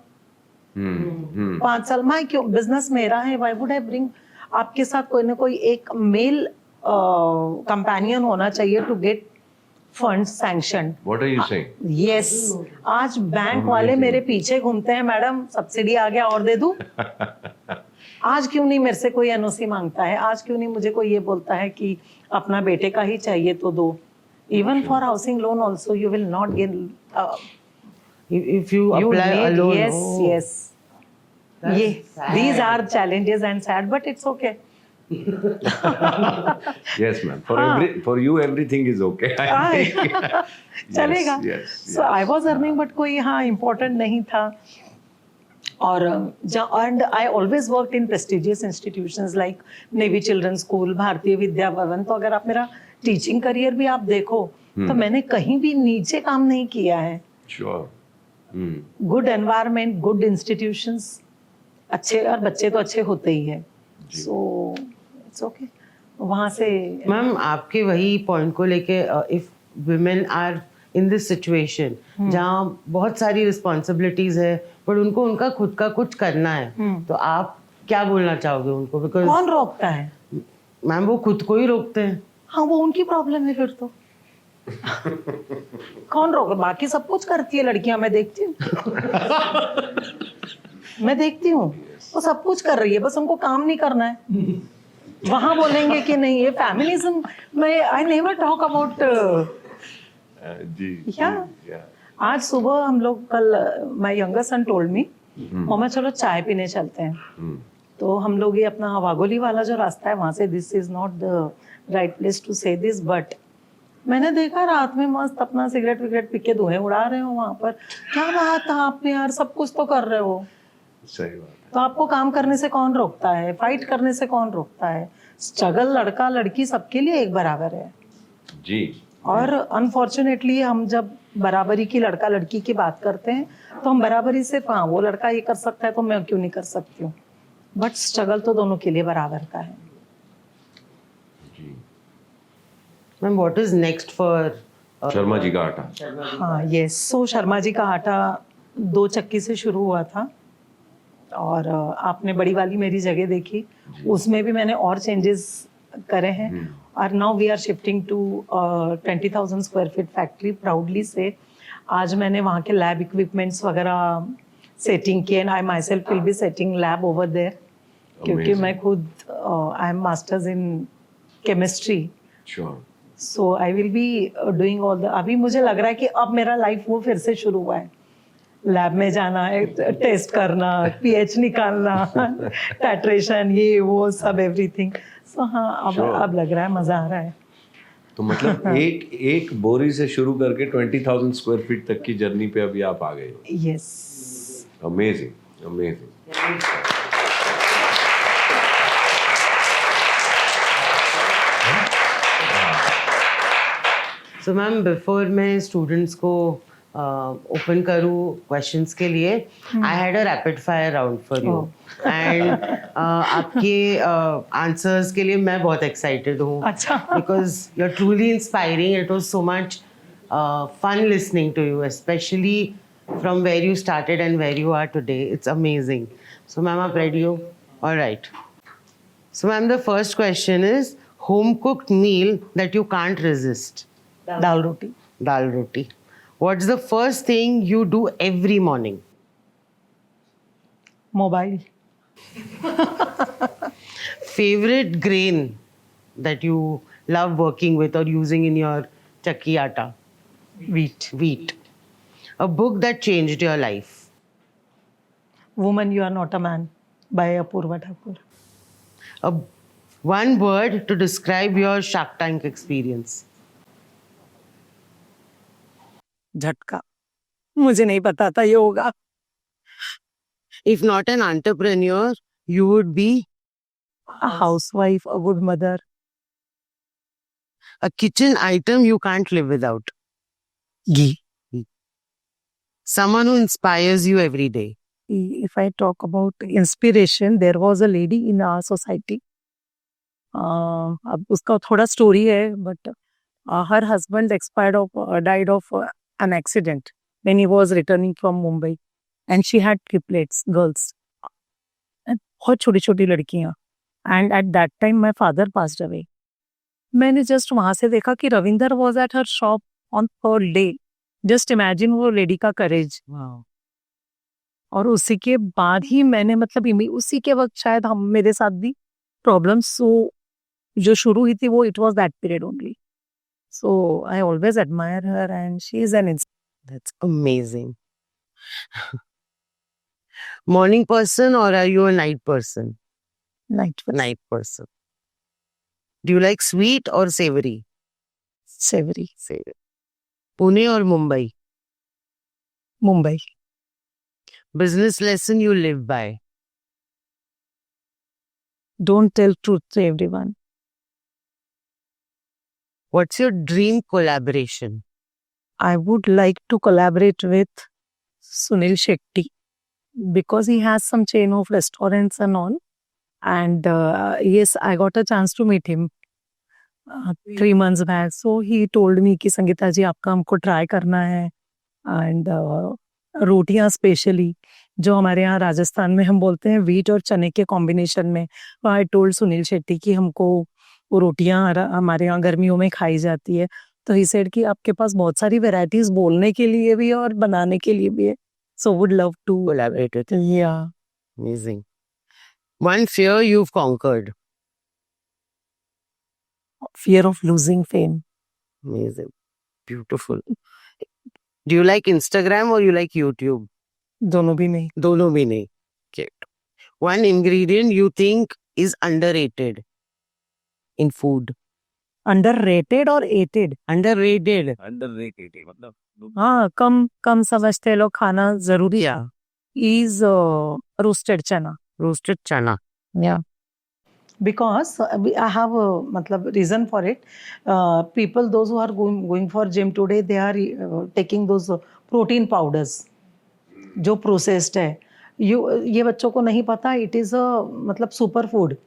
Speaker 1: 5 साल मैं क्यों, बिजनेस मेरा है, व्हाई वुड आई ब्रिंग? आपके साथ कोई ना कोई एक मेल कंपेनियन होना चाहिए to get funds sanction.
Speaker 2: What are you saying?
Speaker 1: Yes, आज बैंक वाले मेरे पीछे घूमते हैं, मैडम सब्सिडी आ गया और दे दूं। आज क्यों नहीं मेरे से कोई NOC मांगता है? आज क्यों नहीं मुझे कोई ये बोलता है कि अपना बेटे का ही चाहिए तो दो? Even for housing loan also you will not gate,
Speaker 3: if you apply alone?
Speaker 1: Yes. ये these are challenges and sad, but it's okay.
Speaker 2: Yes, ma'am. For you, everything is okay.
Speaker 1: चलेगा.
Speaker 2: Yes.
Speaker 1: So I was earning, but कोई हाँ important नहीं था. और and I always worked in prestigious institutions like Navy Children's School, Bharatiya Vidya Bhavan. तो अगर आप मेरा टीचिंग करियर भी आप देखो तो मैंने कहीं भी नीचे काम नहीं किया है.
Speaker 2: Sure.
Speaker 1: Good environment, good institutions, अच्छे, और बच्चे तो अच्छे होते ही है. So it's okay. वहाँ से
Speaker 3: मैम आपके वही पॉइंट को लेके, if women are in this situation जहाँ बहुत सारी रिस्पॉन्सिबिलिटीज है बट उनको उनका खुद का कुछ करना है, तो आप क्या बोलना चाहोगे उनको? बिकॉज
Speaker 1: कौन रोकता है
Speaker 3: मैम वो खुद को ही रोकते हैं.
Speaker 1: हाँ, वो उनकी प्रॉब्लम है फिर तो. कौन रोक, बाकी सब कुछ करती है लड़कियां, मैं देखती हूँ. मैं देखती हूँ वो सब कुछ कर रही है, बस उनको काम नहीं करना है. वहां बोलेंगे कि नहीं ये फेमिनिज्म. मैं आई नेवर टॉक अबाउट. आज सुबह हम लोग, कल my younger son told me, मम्मा चलो चाय पीने चलते हैं. तो हम लोग ये अपना वागोली वाला जो रास्ता है वहां से, this is not the right place to say this, but मैंने देखा रात में मस्त अपना सिगरेट विगरेट पी के धुएं उड़ा रहे हो वहां पर. क्या बात है आप में यार, सब कुछ तो कर रहे हो.
Speaker 2: सही बात.
Speaker 1: तो आपको काम करने से कौन रोकता है? फाइट करने से कौन रोकता है? स्ट्रगल लड़का लड़की सबके लिए एक बराबर है
Speaker 2: जी.
Speaker 1: और अनफॉर्चुनेटली हम जब बराबरी की लड़का लड़की की बात करते हैं तो हम बराबरी से, हाँ वो लड़का ये कर सकता है तो मैं क्यों नहीं कर सकती हूँ, बट स्ट्रगल तो दोनों के लिए बराबर का है.
Speaker 3: Ma'am what is next for
Speaker 2: Sharma ji का आटा?
Speaker 1: हाँ यस. सो शर्मा जी का आटा 2 चक्की से शुरू हुआ था और आपने बड़ी वाली मेरी जगह देखी, उसमें भी मैंने और चेंजेस करे हैं. और now we are shifting to 20,000 square feet factory. Proudly से आज मैंने वहाँ के लैब इक्विपमेंट्स वगैरह सेटिंग किए, and I myself will be setting lab over there, क्योंकि मैं खुद I am masters in chemistry.
Speaker 2: Sure.
Speaker 1: So I will be doing all the. अभी मुझे लग रहा है कि अब मेरा लाइफ वो फिर से शुरू हुआ है. लैब में जाना है, टेस्ट करना, पीएच निकालना, टाइट्रेशन, ये वो सब एवरीथिंग. सो हाँ अब लग रहा है मजा आ रहा है.
Speaker 2: तो मतलब एक बोरी से शुरू करके 20,000 स्क्वायर फीट तक की जर्नी पे अभी आप आ गए हो.
Speaker 1: Yes.
Speaker 2: Amazing, amazing.
Speaker 3: So ma'am before मैं स्टूडेंट्स को ओपन करूँ क्वेश्चंस के लिए, I had a rapid fire round for you, and आपके आंसर्स के लिए मैं बहुत एक्साइटेड हूँ.
Speaker 1: अच्छा.
Speaker 3: Because you are truly inspiring. It was so much fun listening to you, especially from where you started and where you are today. It's amazing. So ma'am, आप ready हो? All right. So ma'am, the first question is home cooked meal that you can't resist.
Speaker 1: Dal roti.
Speaker 3: Dal roti. What's the first thing you do every morning?
Speaker 1: Mobile.
Speaker 3: Favorite grain that you love working with or using in your chakki atta?
Speaker 1: Wheat.
Speaker 3: Wheat. A book that changed your life?
Speaker 1: Woman You Are Not a Man by Apurva Thakur.
Speaker 3: One word to describe your Shark Tank experience?
Speaker 1: झटका. मुझे नहीं पता था ये होगा.
Speaker 3: If not an entrepreneur, you would be
Speaker 1: A housewife, a good mother.
Speaker 3: a kitchen item you can't live without.
Speaker 1: Ghee.
Speaker 3: Someone who inspires you every day.
Speaker 1: If I talk about inspiration, there was a lady in our society. अब उसका थोड़ा story है, but her husband died of an accident when he was returning from Mumbai, and she had triplets, girls, and बहुत छोटी छोटी लड़कियां. And at that time my father passed away. मैंने just वहां से देखा कि Ravinder was at her shop on third day. Just imagine वो लेडी का करेज.
Speaker 3: Wow.
Speaker 1: और उसी के बाद ही मैंने मतलब उसी के वक्त शायद हम मेरे साथ भी प्रॉब्लम्स जो शुरू हुई थी वो it was that period only. So I always admire her and she is an
Speaker 3: That's amazing. Morning person or are you a night person?
Speaker 1: Night.
Speaker 3: Night person. Do you like sweet or savory?
Speaker 1: Savory.
Speaker 3: Savory. Pune or Mumbai?
Speaker 1: Mumbai.
Speaker 3: Business lesson you live by?
Speaker 1: Don't tell truth to everyone.
Speaker 3: What's your dream collaboration?
Speaker 1: I would like to collaborate with Sunil Shetty because he has some chain of restaurants and all. And yes, I got a chance to meet him 3 months back. So he told me कि संगीता जी आपका हमको try करना है and रोटियां specially जो हमारे यहाँ राजस्थान में हम बोलते हैं व्हीट और चने के कॉम्बिनेशन में. आई टोल्ड सुनील शेट्टी कि हमको वो रोटियां हमारे यहाँ गर्मियों में खाई जाती है. तो ही सेड कि आपके पास बहुत सारी वेराइटीज बोलने के लिए भी है और बनाने के लिए भी है. So would love to
Speaker 3: Collaborate with him.
Speaker 1: या
Speaker 3: Amazing. One fear you've conquered.
Speaker 1: fear of losing fame.
Speaker 3: Amazing. Beautiful. Do you like Instagram or you like YouTube?
Speaker 1: दोनों भी नहीं.
Speaker 3: दोनों भी नहीं. Cute. One ingredient you think is underrated in food.
Speaker 1: Underrated और ated.
Speaker 3: Underrated.
Speaker 1: हाँ कम समझते लोग खाना जरूरी है. Is roasted chana.
Speaker 3: Roasted chana.
Speaker 1: Yeah. Because I have a matlab, reason for it. People, those who are going for gym today, they are taking those protein powders, जो processed है. ये बच्चों को नहीं पता. It is a मतलब super food.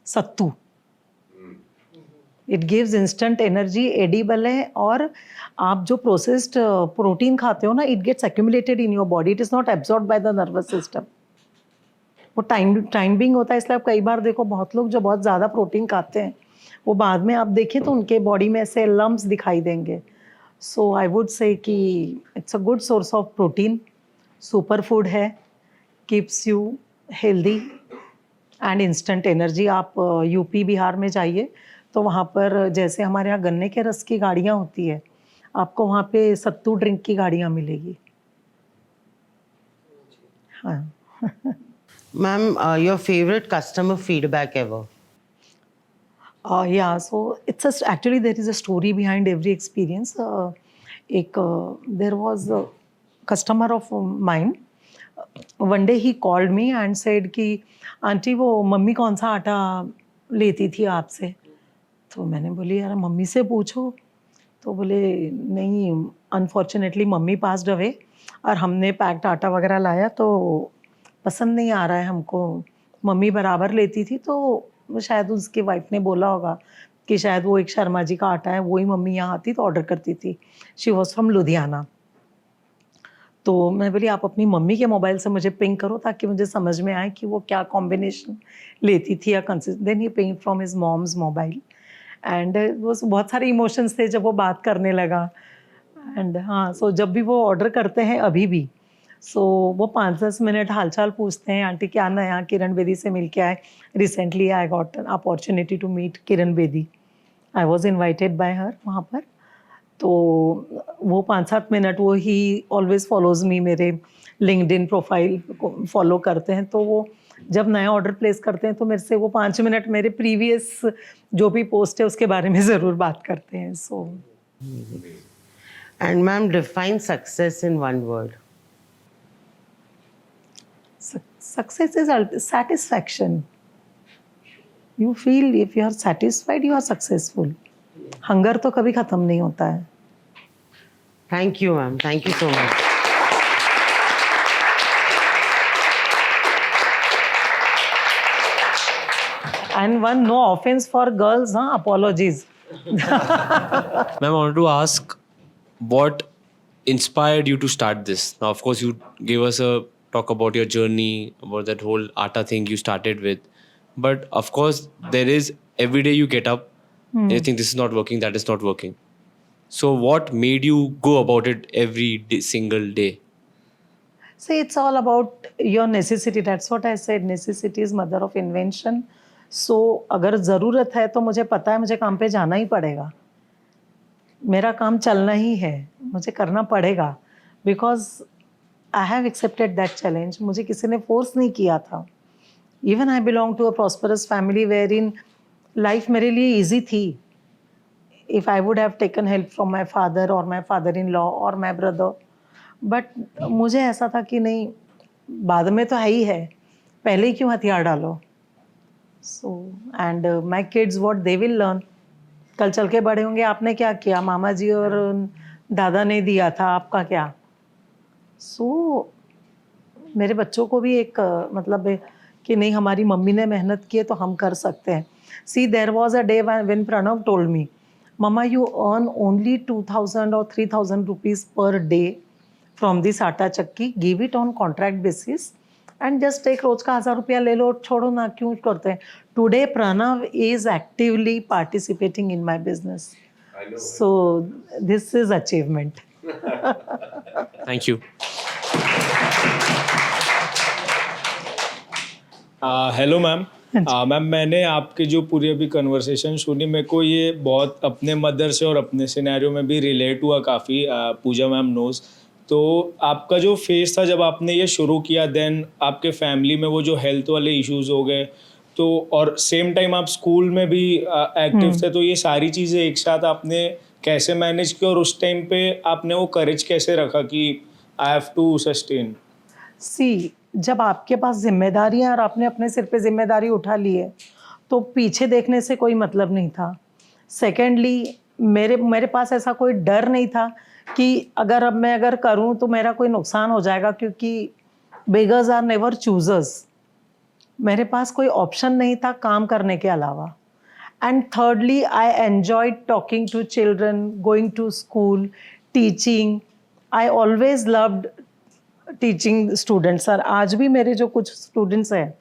Speaker 1: Sattu. It gives instant energy, edible है और आप जो processed protein खाते हो ना, it gets accumulated in your body. It is not absorbed by the nervous system. वो टाइमिंग होता है. इसलिए आप कई बार देखो बहुत लोग जो बहुत ज़्यादा प्रोटीन खाते हैं वो बाद में आप देखें तो उनके बॉडी में ऐसे लम्प्स दिखाई देंगे. सो आई वुड से कि it's a good source of protein. Super food है. Keeps you healthy and instant energy. आप यूपी बिहार में जाइए तो वहाँ पर जैसे हमारे यहाँ गन्ने के रस की गाड़ियाँ होती है, आपको वहाँ पे सत्तू ड्रिंक की गाड़ियाँ मिलेगी. हाँ.
Speaker 3: Ma'am, your favorite customer feedback ever?
Speaker 1: Yeah, so actually there is a story behind every experience. There was a customer of mine. One day he called me and said कि आंटी वो mummy कौन सा आटा लेती थी आपसे. तो मैंने बोली यार मम्मी से पूछो. तो बोले नहीं, अनफॉर्चुनेटली मम्मी पास्ड अवे और हमने पैक्ड आटा वगैरह लाया तो पसंद नहीं आ रहा है हमको. मम्मी बराबर लेती थी तो शायद उसकी वाइफ ने बोला होगा कि शायद वो एक शर्मा जी का आटा है, वही मम्मी यहाँ आती तो ऑर्डर करती थी. She was from Ludhiana. तो मैं बोली आप अपनी मम्मी के मोबाइल से मुझे पिंग करो ताकि मुझे समझ में आए कि वो क्या कॉम्बिनेशन लेती थी या consist. Then he ping from his mom's mobile and वो बहुत सारे इमोशंस थे जब वो बात करने लगा. एंड हाँ, सो जब भी वो ऑर्डर करते हैं अभी भी वो 5-10 मिनट हालचाल पूछते हैं. आंटी क्या नया, किरण बेदी से मिल के आए. Recently I got an opportunity to meet Kiran Bedi. I was invited by her वहाँ पर. तो वो 5-7 मिनट वो ही ऑलवेज फॉलोज मी. मेरे लिंक्डइन प्रोफाइल को फॉलो करते हैं. तो वो जब नया ऑर्डर प्लेस करते हैं तो मेरे से वो 5 मिनट मेरे प्रीवियस जो भी पोस्ट है उसके बारे में ज़रूर बात करते हैं. So
Speaker 3: and ma'am, define success in one word.
Speaker 1: Success is satisfaction. You feel if you are satisfied, you are successful. Hunger तो कभी खत्म नहीं होता है.
Speaker 3: Thank you, ma'am. Thank you so much.
Speaker 1: And one, no offense for girls, huh? Apologies.
Speaker 4: Ma'am, I wanted to ask what inspired you to start this? Now, of course, you gave us a talk about your journey, about that whole Atta thing you started with. But of course, there is every day you get up and you think this is not working, that is not working. So, what made you go about it every day, single day?
Speaker 1: See, it's all about your necessity. That's what I said. Necessity is mother of invention. So, अगर ज़रूरत है तो मुझे पता है मुझे काम पे जाना ही पड़ेगा. मेरा काम चलना ही है, मुझे करना पड़ेगा. Because I have accepted that challenge. मुझे किसी ने force नहीं किया था. Even I belong to a prosperous family wherein life मेरे लिए इजी थी. If I would have taken help from my father और माई फादर इन लॉ और माई ब्रदर, बट मुझे ऐसा था कि नहीं, बाद में तो है ही है, पहले ही क्यों हथियार डालो. So and my kids what they will learn. कल चल के बड़े होंगे, आपने क्या किया, मामा जी और दादा ने दिया था, आपका क्या. सो मेरे बच्चों को भी एक मतलब है कि नहीं, हमारी मम्मी ने मेहनत की है तो हम कर सकते हैं. See there was a day when Pranav told me, मम्मा यू अर्न ओनली 2000 और 3000 rupees per day from this आटा चक्की, give it on contract basis and just एक रोज का 1000 रुपया ले लो, छोड़ो ना, क्यों करते हैं. Today Pranav is actively participating in my business. So this is achievement.
Speaker 4: Thank you.
Speaker 5: Hello ma'am. Ma'am, मैंने आपकी जो पूरी अभी कन्वर्सेशन सुनी, मेरे को ये बहुत अपने मदर से और अपने सिनेरियो में भी रिलेट हुआ काफ़ी. पूजा मैम नोज. तो आपका जो फेस था जब आपने ये शुरू किया, देन आपके फैमिली में वो जो हेल्थ वाले इश्यूज हो गए, तो और सेम टाइम आप स्कूल में भी एक्टिव थे, तो ये सारी चीज़ें एक साथ आपने कैसे मैनेज की, और उस टाइम पे आपने वो करेज कैसे रखा कि आई हैव टू सस्टेन.
Speaker 1: सी, जब आपके पास जिम्मेदारियां और आपने अपने सिर पे जिम्मेदारी उठा ली है तो पीछे देखने से कोई मतलब नहीं था. सेकेंडली, मेरे पास ऐसा कोई डर नहीं था कि अगर मैं करूं तो मेरा कोई नुकसान हो जाएगा, क्योंकि बेगर्स आर नेवर चूजर्स. मेरे पास कोई ऑप्शन नहीं था काम करने के अलावा. And thirdly, I enjoyed talking to children, going to school, teaching. I always loved teaching students. Sir, आज भी मेरे जो कुछ स्टूडेंट्स हैं,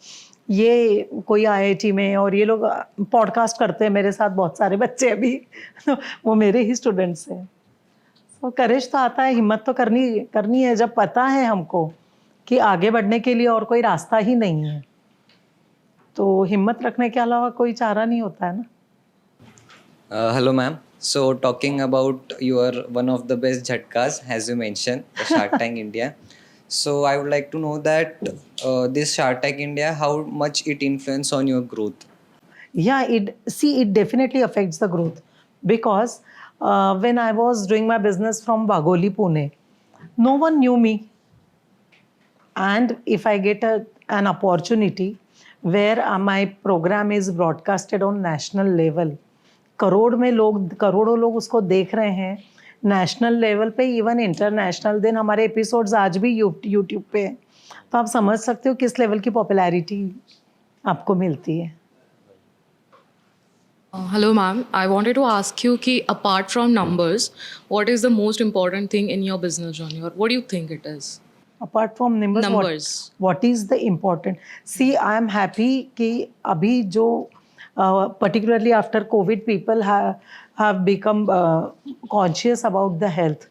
Speaker 1: ये कोई आईआईटी में, और ये लोग पॉडकास्ट करते हैं मेरे साथ, बहुत सारे बच्चे अभी तो वो मेरे ही स्टूडेंट्स हैं. तो करेज तो आता है, हिम्मत तो करनी है जब पता है हमको कि आगे बढ़ने के लिए और कोई रास्ता ही नहीं है, तो हिम्मत रखने के अलावा कोई चारा नहीं होता है ना.
Speaker 6: Hello, ma'am. So, talking about you are one of the best Jhatkas, as you mentioned, the Shark Tank India. So, I would like to know that this Shark Tank India, how much it influence on your growth?
Speaker 1: Yeah, it definitely affects the growth, because when I was doing my business from Wagholi, Pune, no one knew me. And if I get an opportunity where my program is broadcasted on national level, करोड़ों लोग उसको देख रहे हैं national level पे, even international, then हमारे episodes आज भी यूट्यूब पे हैं, तो आप समझ सकते हो किस लेवल की पॉपुलैरिटी आपको मिलती है.
Speaker 7: Hello, ma'am. I wanted to ask you कि apart from numbers, what is the most important thing in your business journey, or what do you think it is?
Speaker 1: Apart from numbers, what is the important? See, I am happy कि अभी जो particularly after COVID, people have become conscious about the health,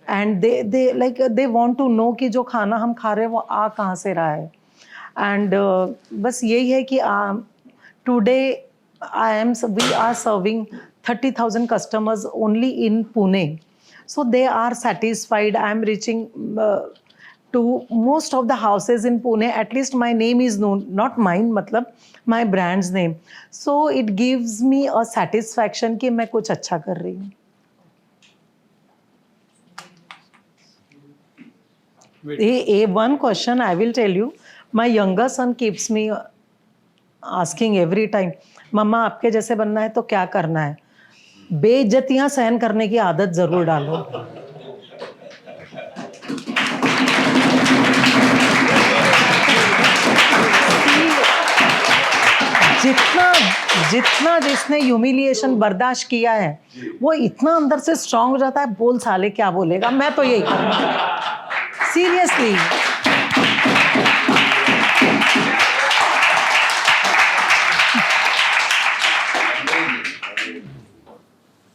Speaker 1: and they want to know कि जो खाना हम खा रहे हैं वो आ कहाँ से रहा है. And बस यही है कि today we are serving 30,000 customers only in Pune, so they are satisfied. I am reaching to most of the houses in Pune. At least my name is known, not mine, मतलब my brand's name. So it gives me a satisfaction कि मैं कुछ अच्छा कर रही हूँ. One question I will tell you. My younger son keeps me asking every time, मम्मा आपके जैसे बनना है तो क्या करना है. बेइज्जतियां सहन करने की आदत जरूर डालो. जितना जिसने ह्यूमिलिएशन बर्दाश्त किया है, वो इतना अंदर से स्ट्रांग हो जाता है, बोल साले क्या बोलेगा, मैं तो यही करूँगा. सीरियसली.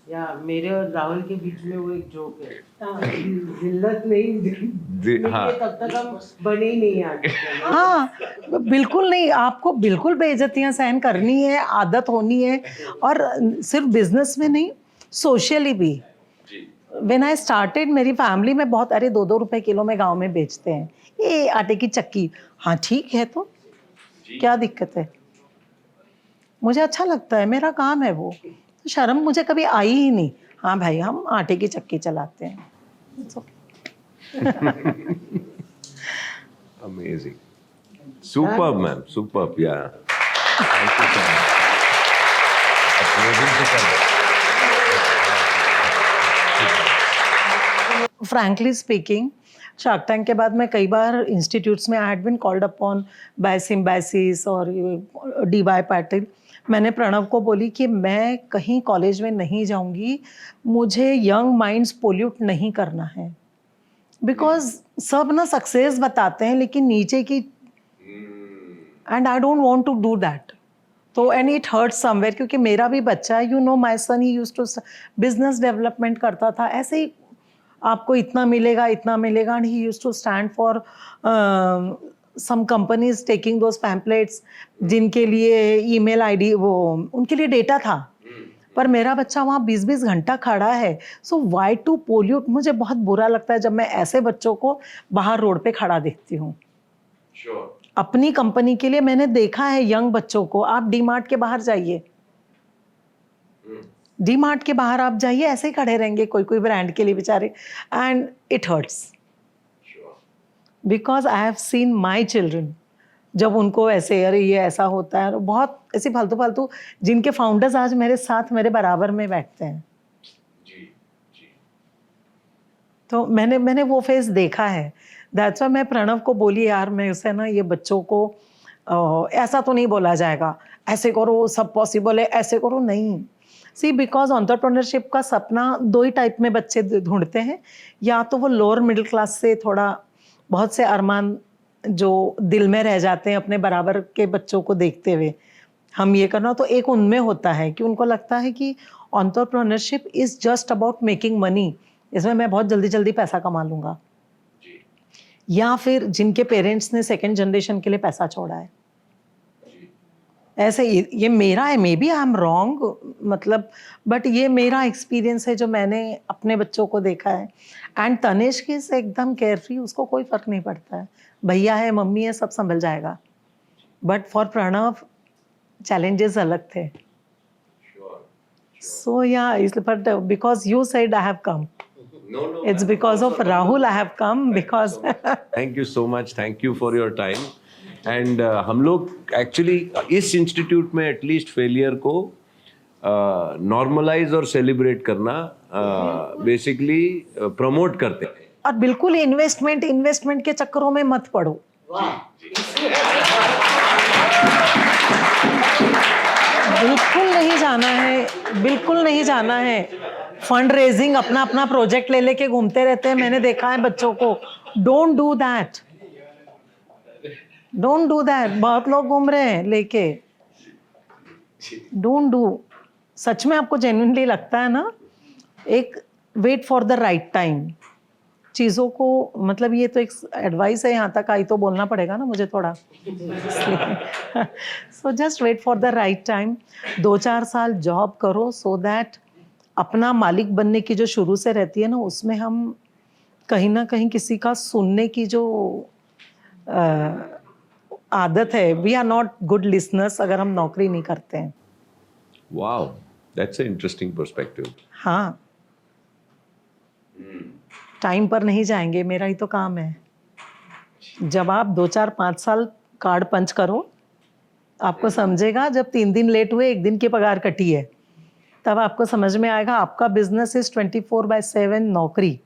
Speaker 3: या मेरे और राहुल के बीच में वो एक जोक है, जिल्लत नहीं,
Speaker 2: हाँ.
Speaker 3: तब तक हम बने ही नहीं आगे.
Speaker 1: हाँ, बिल्कुल नहीं. आपको बिल्कुल बेइज्जतियां सहन करनी है, आदत होनी है, और सिर्फ बिजनेस में नहीं, सोशली भी. व्हेन आई स्टार्टेड, मेरी फैमिली में बहुत, अरे 2-2 रुपए किलो में गांव में बेचते हैं, ये आटे की चक्की. हाँ ठीक है, तो क्या दिक्कत है. मुझे अच्छा लगता है, मेरा काम है वो, तो शर्म मुझे कभी आई ही नहीं। हाँ भाई, हम आटे की चक्की चलाते हैं। It's okay.
Speaker 2: Amazing. Superb, ma'am. Superb. Yeah. Thank you so much.
Speaker 1: Frankly speaking, Shark Tank के बाद मैं कई बार इंस्टीट्यूट्स में I had been called upon by Symbiosis और DY पाटिल। मैंने प्रणव को बोली कि मैं कहीं कॉलेज में नहीं जाऊंगी, मुझे यंग माइंड्स पोल्यूट नहीं करना है, बिकॉज सब ना सक्सेस बताते हैं लेकिन नीचे की, and I don't want to do that. तो एंड इट हर्ट समवेयर, क्योंकि मेरा भी बच्चा है, you know my son he used to business development करता था, ऐसे ही आपको इतना मिलेगा इतना मिलेगा, and he used to stand for some companies taking those pamphlets जिनके लिए ईमेल आईडी, वो उनके लिए डेटा था, पर मेरा बच्चा वहाँ 20-20 घंटा खड़ा है। सो वाई टू पोल्यूट? मुझे बहुत बुरा लगता है जब मैं ऐसे बच्चों को बाहर रोड पे खड़ा देखती हूँ। अपनी कंपनी के लिए मैंने देखा है यंग बच्चों को, आप डीमार्ट के बाहर जाइए, डीमार्ट के बाहर आप जाइए, ऐसे ही खड़े रहेंगे कोई कोई ब्रांड के लिए बेचारे, and it hurts because I have seen my children, जब उनको ऐसे अरे ये ऐसा होता है, और बहुत ऐसी फालतू फालतू जिनके फाउंडर्स आज मेरे साथ मेरे बराबर में बैठते हैं। तो मैंने वो फेस देखा है। दैट्स व्हाई मैं प्रणव को बोली यार, मैं उसे ना ये बच्चों को ऐसा तो नहीं बोला जाएगा, ऐसे करो सब पॉसिबल है, ऐसे करो नहीं। सी बिकॉज एंटरप्रेन्योरशिप का सपना 2 ही टाइप में बच्चे ढूंढते हैं, या तो वो लोअर मिडिल क्लास से थोड़ा बहुत से अरमान जो दिल में रह जाते हैं अपने बराबर के बच्चों को देखते हुए, हम ये करना, तो एक उनमें होता है कि उनको लगता है कि entrepreneurship is just about making money, इसमें मैं बहुत जल्दी जल्दी पैसा कमा लूँगा। या फिर जिनके पेरेंट्स ने सेकेंड जनरेशन के लिए पैसा छोड़ा है, ऐसे ये मेरा है, maybe I am wrong, मतलब बट ये मेरा एक्सपीरियंस है जो मैंने अपने बच्चों को देखा है। एंड तनिष की से एकदम केयरफ्री, उसको कोई फर्क नहीं पड़ता है, भैया है मम्मी है सब संभल जाएगा। बट फॉर प्रणव चैलेंजेस अलग थे। सो या but because you said I have come, it's because of Rahul I have come, because
Speaker 2: Thank you so much. Thank you for your time. And हम लोग एक्चुअली इस इंस्टीट्यूट में एटलीस्ट फेलियर को normalise और celebrate करना basically promote करते हैं।
Speaker 1: और बिल्कुल इन्वेस्टमेंट के चक्करों में मत पड़ो। बिल्कुल नहीं जाना है, बिल्कुल नहीं जाना है। फंड रेजिंग अपना अपना प्रोजेक्ट ले लेके घूमते रहते हैं, मैंने देखा है बच्चों को। Don't do that, don't do that. बहुत लोग घूम रहे हैं लेके, डोंट डू। सच में आपको जेन्युइनली लगता है ना, एक wait for the right time चीज़ों को, मतलब ये तो एक एडवाइस है, यहाँ तक आई तो बोलना पड़ेगा ना मुझे थोड़ा। So just wait for the right time. 2-4 साल जॉब करो सो दैट अपना मालिक बनने की जो शुरू से रहती है ना, उसमें हम कहीं ना कहीं किसी का सुनने की जो आदत है, we are not good listeners अगर हम नौकरी नहीं करते हैं।
Speaker 2: Wow, that's a interesting perspective.
Speaker 1: हाँ, टाइम पर नहीं जाएंगे, मेरा ही तो काम है। जब आप 2-4-5 साल कार्ड पंच करो, आपको समझेगा। जब 3 दिन लेट हुए, 1 दिन की पगार कटी है, तब आपको समझ में आएगा आपका बिजनेस इज 24/7 नौकरी,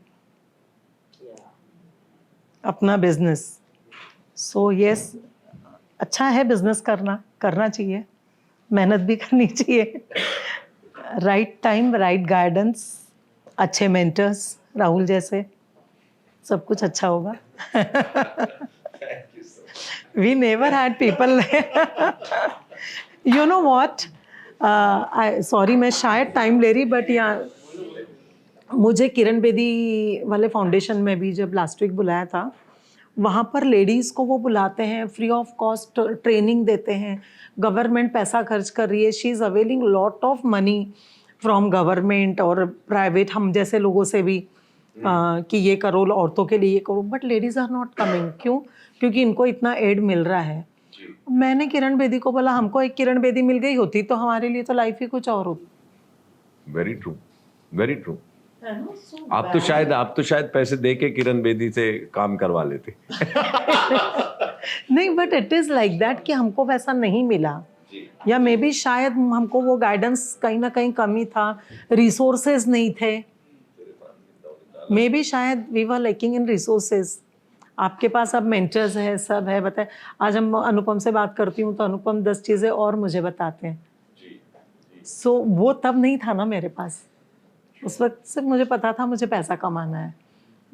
Speaker 1: अपना बिजनेस। सो यस, अच्छा है बिजनेस करना चाहिए, मेहनत भी करनी चाहिए। राइट टाइम, राइट गाइडेंस, अच्छे मेंटर्स राहुल जैसे, सब कुछ अच्छा होगा। We never had people, you know what, sorry मैं शायद टाइम ले रही, बट यहाँ मुझे किरण बेदी वाले फाउंडेशन में भी जब लास्ट वीक बुलाया था, वहाँ पर लेडीज़ को वो बुलाते हैं, फ्री ऑफ कॉस्ट ट्रेनिंग देते हैं, गवर्नमेंट पैसा खर्च कर रही है, she is availing lot of money from government और प्राइवेट, हम जैसे लोगों से भी, कि ये करो, औरतों के लिए ये करो, but ladies are not coming. क्यों? क्योंकि इनको इतना एड मिल रहा है। मैंने किरण बेदी को बोला हमको एक किरण बेदी मिल गई होती तो हमारे लिए तो लाइफ ही कुछ और होती।
Speaker 2: Very true, very true. आप तो शायद पैसे दे के किरण बेदी से काम करवा लेते।
Speaker 1: नहीं, but it is like that कि हमको वैसा नहीं मिला, या मे बी शायद हमको वो गाइडेंस कहीं ना कहीं कमी था, रिसोर्सेज नहीं थे, मे बी शायद we were lacking in resources. आपके पास अब मेंटर्स है, सब है, बताए। आज हम अनुपम से बात करती हूँ तो अनुपम 10 चीज़ें और मुझे बताते हैं। सो वो तब नहीं था ना मेरे पास। उस वक्त सिर्फ मुझे पता था मुझे पैसा कमाना है,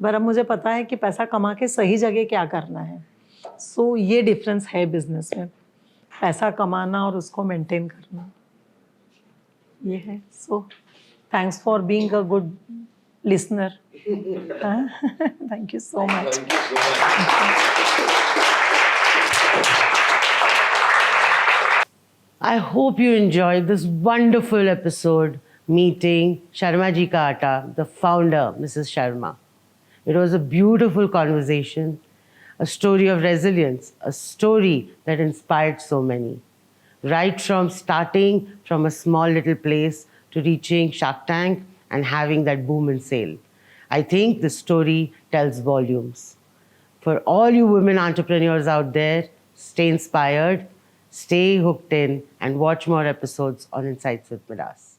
Speaker 1: पर अब मुझे पता है कि पैसा कमा के सही जगह क्या करना है। सो ये डिफरेंस है बिजनेस में, पैसा कमाना और उसको मेंटेन करना, ये है। So thanks for being a good listener. Thank you so much.
Speaker 3: I hope you enjoyed this wonderful episode meeting Sharma Ji Ka Aata, the founder, Mrs. Sharma. It was a beautiful conversation, a story of resilience, a story that inspired so many. Right from starting from a small little place to reaching Shark Tank and having that boom and sale. I think the story tells volumes. For all you women entrepreneurs out there, stay inspired, stay hooked in, and watch more episodes on Insights with Midas.